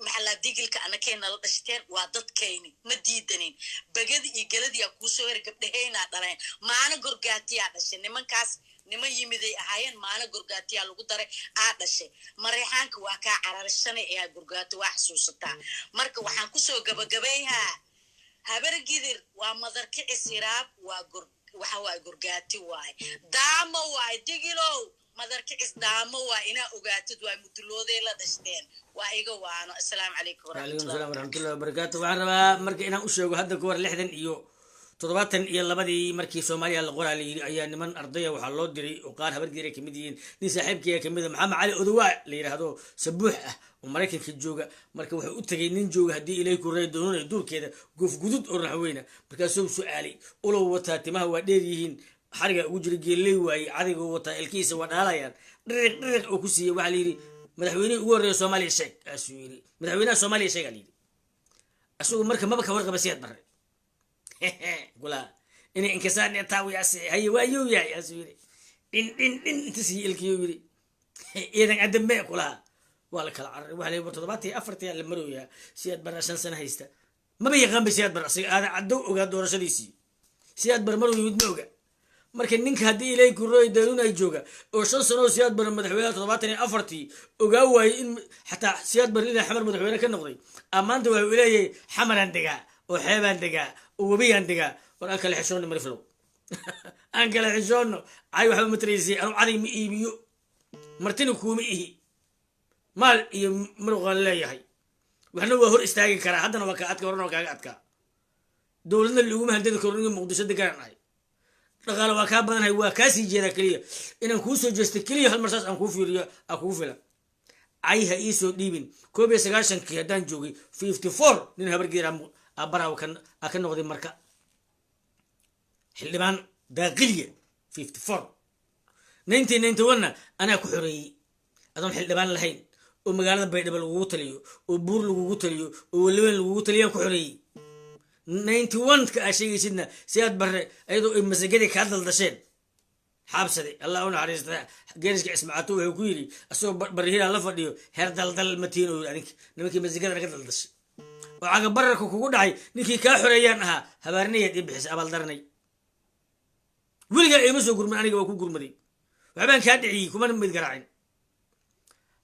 maxalla digilka anakayna la dhashteen waa dadkayni ma diidanin bagadi iyo galadi ku soo heer gabdhaheena dhaleen maana gorgaatiya dhashay nimankaas nima yimiday ahaayeen maana gorgaatiya lagu daray dhashay mareexaanka waa ka cararashanay ee gorgaato wax xasuusata marka waxaan ku soo gabagabeeyaa habargidir waa madarka isiraab waa waxa waa gorgaati waay daamo waay digilow madarka isdaamo waa ina ogaatid waa mudulooday la dhashteen waa iga waano assalaamu calaykum warahmatullahi wabarakatuh waxaan rabaa marka inaan u sheego hadda goor 60 iyo 72 markii Soomaaliya la qoraa ayaa niman ardaya waxa loo diray oo qaar habargeeray kamid yihiin nin saaxiibkii kamid ah Maxamed Cali Odawa la yiraahdo sabuux ah oo Mareykanka jooga marka wuxuu u tagay nin jooga hadii ilay ku reey doono duurkeeda goof gudud oo raxweyna markaasuu su'aalay ulo wata timaha waa dheer yihiin xariga ugu jira geelay waay adiga wata ilkiisa waa dhaalayaan dhiq oo ku siiyay waxa la yiri madaxweynaha ugu horeeyay Soomaaliya sheeg asuu yiri madaxweynaha Soomaaliya sheeg ali asuu marka maba ka warqaba siyad bare gula inay inkasaan taawiyaasi hay waayo yaay asuu yiri in tisi ilkiyo yiri idan adambe kula wala kala carar waxa la yiri 74 la marooya siyad bare 5 sano haysta maba yaqaan siyad bare aada cadow ogaa doorashadiisii siyad bare maruu yimid ma ogaa marka ninka hadii ilay ku rooy daruun ay jooga oo 5 sano siyad bar madaxweynaha 74 ogaa way in xataa siyad bar ilaa xamar madaxweynaha ka noqday amaanta waxa uu leeyahay xamaran diga oo xeebaan diga oo wabiyaan diga war aan kala xishoon mariflo aan kala xishoon ay waxa matraysi aan caday mi iibiyo martina kuuma ihi maal iyo marqan leeyahay waxna waa hor istaagi kara haddana waa ka adka horna kaaga adka dawladna lagu mahandada korniga Muqdisho deganay dhaqaale waa ka badan waa ka sii jeeda kaliya inaan ku soo jeesto kaliya hal marsaas aan ku fiiriyo aan ku filan ay ha ii soo dhiibin 19 hadaan joogay 54 nin habargeera abaraw kan aka noqday marka xildhibaan daaqiliya 54 1991 ana ku xoreeyay adoon xildhibaan lahayn oo magaalada Baydhabo lagu taliyo oo buur lagu taliyo oo walween lagu taliyo ku xoreeyay 91 ka ashaysidna siyad bare ayadoo ay masagada ka daldasheen xabsade Allah una xariista geeriska ismaato wuxuu ku yiri asoo barihira la fadhiyo heer daldal matiino adik nimankii masagada laga daldashay oo aga bararka kugu dhacay ninkii ka xoreeyaan aha habaarniyad ibixis abal darnay wiliga ay ma soo gurman aniga waa ku gurmaday waxbaan ka dhiciyay kuma mid garaacin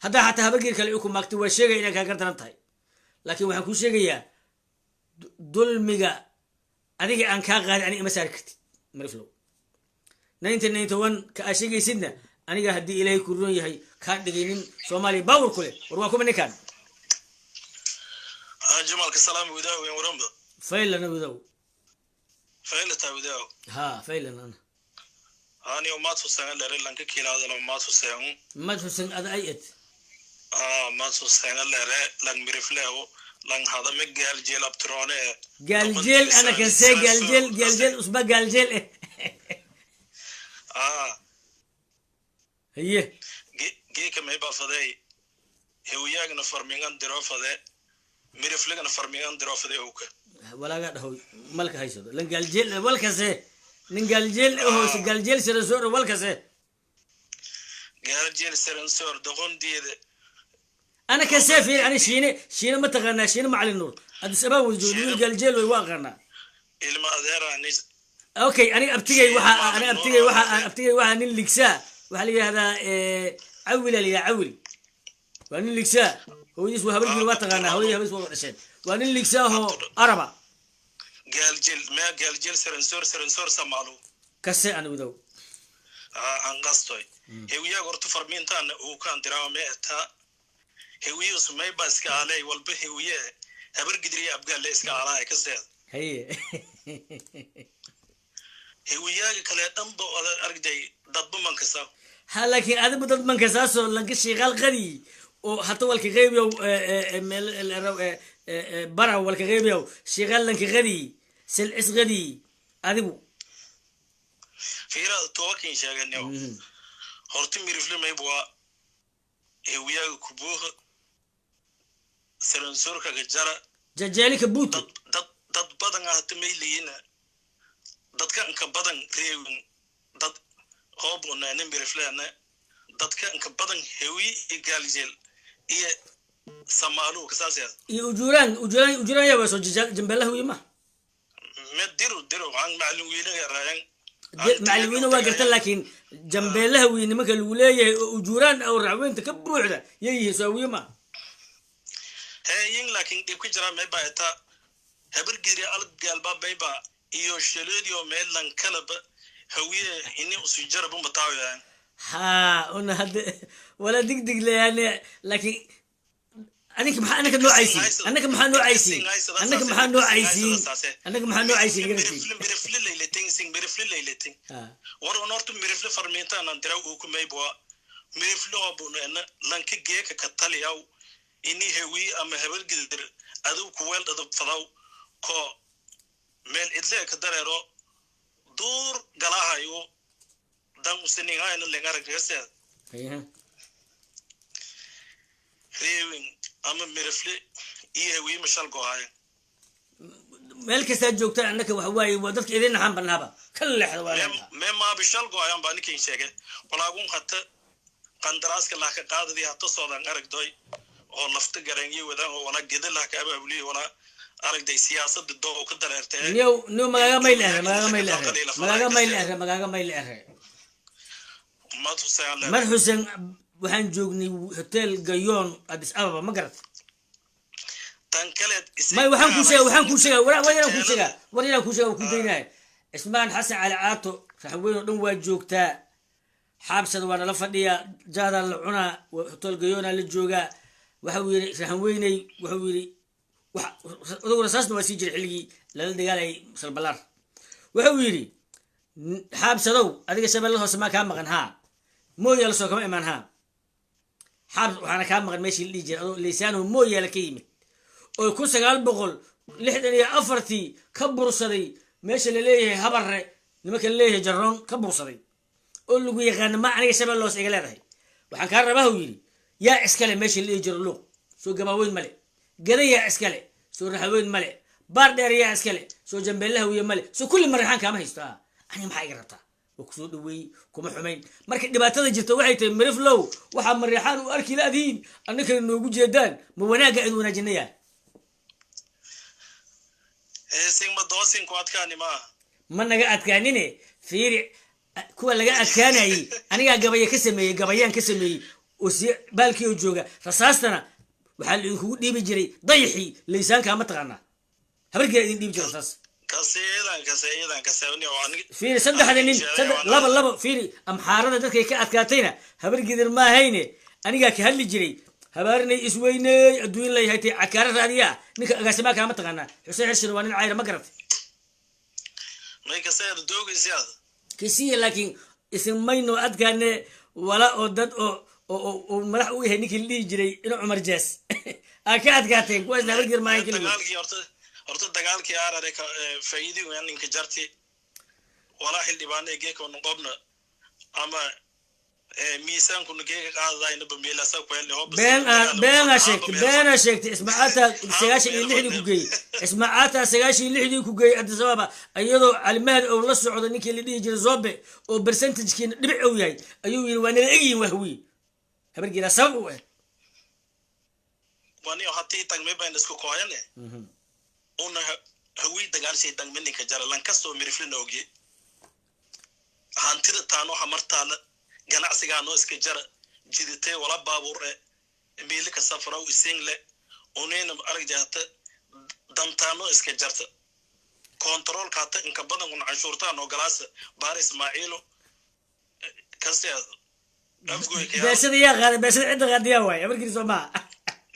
haddaa xataa habargeer kale ku maagtay waa sheegaya inay kaaga daran tahay laakiin waxaan kuu sheegayaa dulmiga adiga aan kaa qaadin aniga ima saari kartid mariflow 1991 ka aa sheegaysidna aniga haddii ilaahay ku roon yahay kaa dhigaynin soomaaliya baawar ku leh war waa kuma ninkaan jamalka salaam wadaaw in waramba faylana wadaw faylata wadaaw ha faylana ana ani oo maad xusan la reelanka kiilaada maad xusan mad xusan ada ayat maad xusan la reelan mirifleew lan hada magal jeel abtrone galjeel ana kan say galjeel usba galjeel هي جيك ما يبقى فداي هوياغنا فرميغان درو فدا ميرفلغنا فرميغان درو فدا اوكا ولا قاعد هو ملك هيسد لان قالجيل والكسه نين قالجيل هو قالجيل سرسور والكسه قالجيل سرسور دغون ديد انا كسافر انا شينه ما تغنى شينه مع النور هذا سبب وجود قالجيل ويواغنا ilma adeerani اوكي انا ابتغي waxa nin ligsa waxa la yiraahdaa awil ali awil waa nin ligsa hooyis waa habarkii waa taqaana hooyis habis waa dhashay waa nin ligsa oo araba galjil sirensor samaalo kase aan wadaw aan qastoy hewiya gortu farmiintaan uu kan diraa meeta hewiyo sumay baska alay walba hewiye habar gidriya abgaal iska alay kaseed هي هوياك كلا دنبو أرجع ضد من كسا لكن هذا ضد من كساسو لانك شغال غني وحتى والك غيب يو برا والك غيب يو شغال لانك غني سلعس غني هذا فيرا توكين شغال نيو هرتي ميرفل ما يبوا هوياك كبوه سرنسور كجرا جالي كبوت dad badan ah tameeyina dadka inka badan reewin dad hoobuna nimbirifleena dadka inka badan hewi igaljeel iyo samaalo kasaasiya iyo ujuran ya waso jambalaha wiima ma diro aan macallin wiinaga raayan macallin waa gartan laakiin jambalaha wiina marka lagu leeyahay ujuran aw raaweynta ka buuxda yahay soo wiima hayin laakiin ku jira ma baayta habargiri algalba bayba iyo shaleediyo meelan kalaba hawiye inni usu jarbu mataawayaan una hada wala digdig leeyane laakiin anaka maxaa noo aysiin anaka maxaa noo aysiin mirifle leeyletin war onortu mirifle farmiintaan aan diraw uu ku maybo mirifle obuna lanka geeka ka taliyaw inni hawi ama habargiri adu ku weel dad fadaw ko meel idle ka dareero duur galahayo dan usinigaayna lengaragase reewin ama mirifle iyo hawi mashal go'ay meel kasta joogta annaka wax waaye waa dadka idin naxan banaaba kala leexda waa ma bishal go'ayan baan kiin sheegay walaagun hata qandaraaska la ka qaadadi hata soodan aragdoy oo lafta garangi wadan oo wala gedela ka abaabuliyo wala aragday siyaasadda doo ka dareertay niyo magaga mayl mar xuseen waxaan joognay hotel gayoon Addis Ababa ma garat tan kale may waxaan ku sheegay war yaraan ku daynaay ismaan xasan cali caato saxweyn oo dhan waa joogtaa xaabsada waa nala fadhiya jaada la cunaa hotel gayoon la joogaa waxa uu yiri saxweynay waxa uu yiri odaguna saasna waa sii jiray xilligii lala dagaalay salbalaar waxa uu yidhi xaabsadow adiga shabeelle hoose maa kaa maqan haa mooyaala soo kama imaan haa xaabs waxaana kaa maqan meeshii la dhihi jiray adoo lisaanahu mooyaala ka yimid oo 1964 ka bursaday meesha la leeyahay habarre nimanka la leeyahay jarroon ka bursaday oo lagu yaqaano ma aniga shabeelle hoose iga leedahay waxaan kaa rabaa uu yidhi yaa iskale meesha la dhihi jiro luuq soo gabaaweyn male gadaya iskale soo raxaweyn male baar dheer yaa iskale soo jambeelaha wiya male soo kulli marixaan kaama haysto ani maxaa iga rabtaa oo kusoo dhaweey kuma xumayn marka dhibaatada jirta waxay tahay miriflow waxaa marixaan u arki laadiin annaka noogu jeedaan ma wanaaga aad wanaajinayaan singma doosin ku adkaani ma naga adkaanine fiiri kuwa laga adkaanayay anigaa gabayaan ka sameeyey oo si baalkii oo jooga rasaastana waxaa la idinkugu dhiibi jiray dayaxii laysaankaa ma taqaanaa habargeeda idin dhiibi jiray rasaas fiiri saddexda nin laba fiiri amxaarada dadkay ka adkaatayna habargeedan ma ahayne anigaa ka hadli jiray habaarinay isweyney adduun lay haytay cakaara raadiya ninka agaasimaa kaa ma taqaanaa xuseen xirshir waa nin cayra ma garatay kisiya laakiin isin mayno adkaane wala oo dad oo madax u yahay ninkii la dhihi jiray inuu cumar jaas aa ka adkaateen kuwaasna habargeer maahan keligood horta dagaalkii aarare faa'iidii weyn ninka jarti walaa xildhibaan ee geeka noqobna ama miisaanku geeka qaadayna bameelasa ku helnay beena sheegtay ismaacaata 96 ku geeyey ismaacaata 96 ku geeyey Addis Ababa iyadoo calimaad oo la socdo ninkii la dhihi jiray Zobe oo percentage-kiina dhibic uu yahay ayuu yiri waa nala egyiin wahwi habargeeda sabab u ah wani hatii tagmay baan isku kooyane una hawi dagaalshay dangminka jara lan kasto miriflin ogi hantida taano hamartaana ganacsiga noo iska jara jiditay wala baabuur meelka safra u single onena aragjaata dantaano iska jarta control kaata in ka badan un canshuurtaan oo galaas baar Ismaaciilo kastaa beesada yaa qaaday beesada cid qaadiya waay abarkiisa Soomaa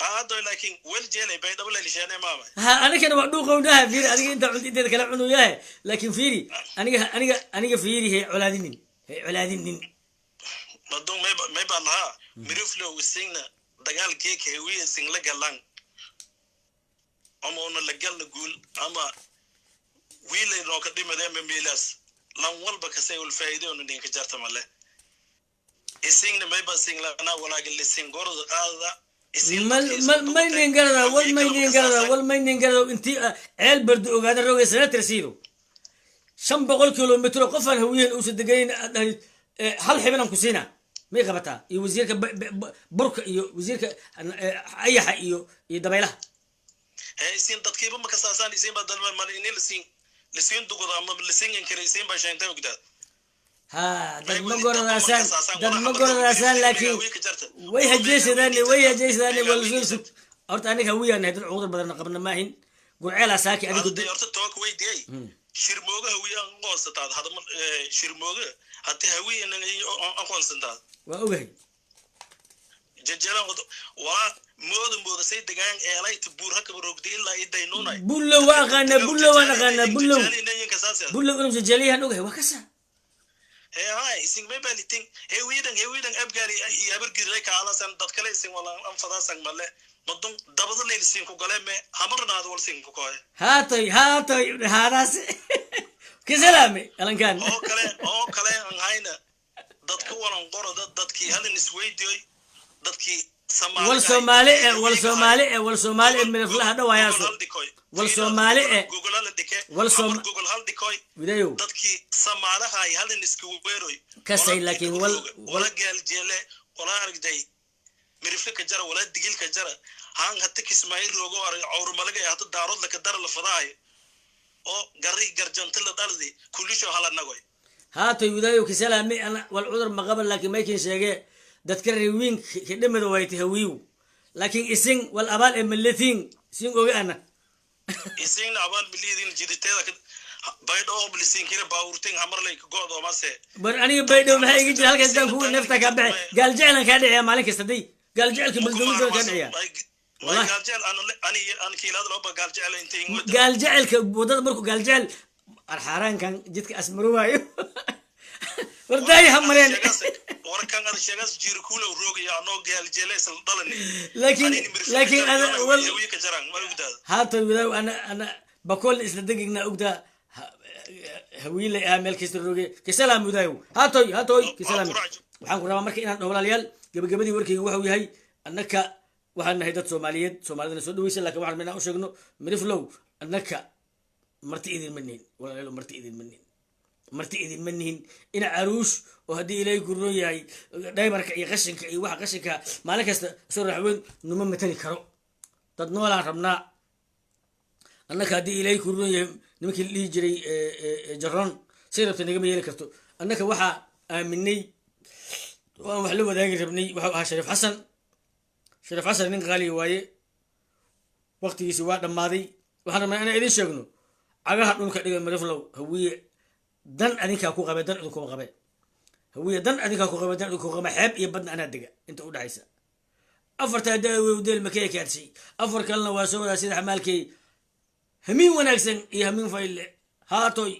هذا لكن والجيل بيد ولا اللي شانه ماما أنا كنا وقدوق ونها فيري أنا أنت عندي أنت كلام عنه ياه لكن فيري أنا فيري هي علادين بدون ما يبقى لها مريفلو والسينة دجال كيك هوية سين لجلان أما أنا لجل نقول أما ويل روكدي مدام ميلاس لان والبك سيء الفائدة وندين كجرت ماله السينة ما يبقى سين لنا ولا قل السين قرض هذا ما ينقرض ولا ينقرض انت عيل برد وقاعد الروي سنه ترسيلو 500 كيلومتر قفل هويه او صدقين هل حبنا كسينا ما قبطها يا وزيرك برك يا وزيرك ايح iyo dabaylaha sin dadkiiba ma ka saasaan isin badal ma in lisiin duqada ama lisiin inkareysin ba shaynta ogdaa ها دد ما قرناسان لكن ويها جيشداني والزلسل أرت أنا هوية أنا هذا العوض بدرنا قبلنا ما هين قول عيلا ساكي أنا قد أرت توك ويدي شرموجة هوية قاصة هذا شرموجة حتى هوية إن أقاصة وأوجه ججلا ولا مود سيد دعان إعلان تبورها كبروك دي إلا يدينونا بلو وأنا بلو أنا سجليها نوجه وكسا هاي سين ما بالتين هويدن أبغاري يابرجي لك على سن دكتور سين ولا أم فدا سن ماله بدون دبض ليل سين كقولة ما همرنا هذا سين كقولة هاتوي هذا كسلامي ألان كان أو كلا هاينا دتك ولا نقول دتكي هل نسويدي دتكي والصومالي من الفلاح هذا وياسو والصومالي جوجل هل ديكوي فيديو دتكي سمالها هاي هل نسكويروي كسي لكن ولا قال جيله ولا أرجعي مريفلك جرا ولا دقيل كجرا هان هتك إسماعيل روجو عور ملقى هات الدارود لك الدار الفضاي أو قري قرجان تلا داردي كل شيء هلا نقوي هاتو فيديو كسلامي أنا والعذر ما قبل لكن ما يكين شيء dadkari wiin khidmada way tahawiyo laakiin isin wal abal emletin sin oga ana isin abal bilidin jiditeeda baydo bilisin kira baawurtin hamarlay ka goodo maase bar aniga baydo maxay iga jir halkaas dan ku nafta ka bixi gal jeclan ka dhiciya maalin kasta day gal jecelka bulshada ka dhiciya wallahi gal jecel ani kiilad loo gal jecel intii gal jecelka wadada markuu gal jecel arxaraan kan jidka asmaru waayo ورداي همرين وركان هذا الشيء جير كله وروق يا نو قال جلس ضلني لكن أنا هاتو بدو أنا بقول إسلدقنا أقدا هويلة أعمل كسر روقي كسلام بدو هاتو كسلام وحنا كنا مركي إن هذا الرجال قبل دي وركي وحوي هاي أنك وحنا هيدا سوماليين نسود ويسل لك واحد منا أوشجنو مرفلو أنك مرتي إذن منين ولا لا مرتي إذن منين marti idin manihin ina aruush oo hadii ilay gurno yahay daymarka iyo qashinka iyo waxa qashinka maalin kasta soo raxweyn numa matali karo dad noolaan rabnaa annaka hadii ilay gurno yahay nimankii lii jiray jaron siirta naga yeeli karto annaka waxa aaminay waan wax la wadaagi rabnay waxuu ahaa shariif xasan nin qaaliya waaye waqtigiisi waa dhammaaday waxaan rabnaa inaan idin sheegno cagaha dhulka dhiga mariflow hawiye dan adinkaa ku qabe dan idinkuma qabe hawiye dan adinkaa ku qabe dan idinkuma qabe xeeb iyo badna anaa dega inta u dhaxaysa afartaa daawewdeel makee kaadshay afar kalena waa soo wadaa sida xamaalkay hamiin wanaagsan iyo hamiin fayle haatoy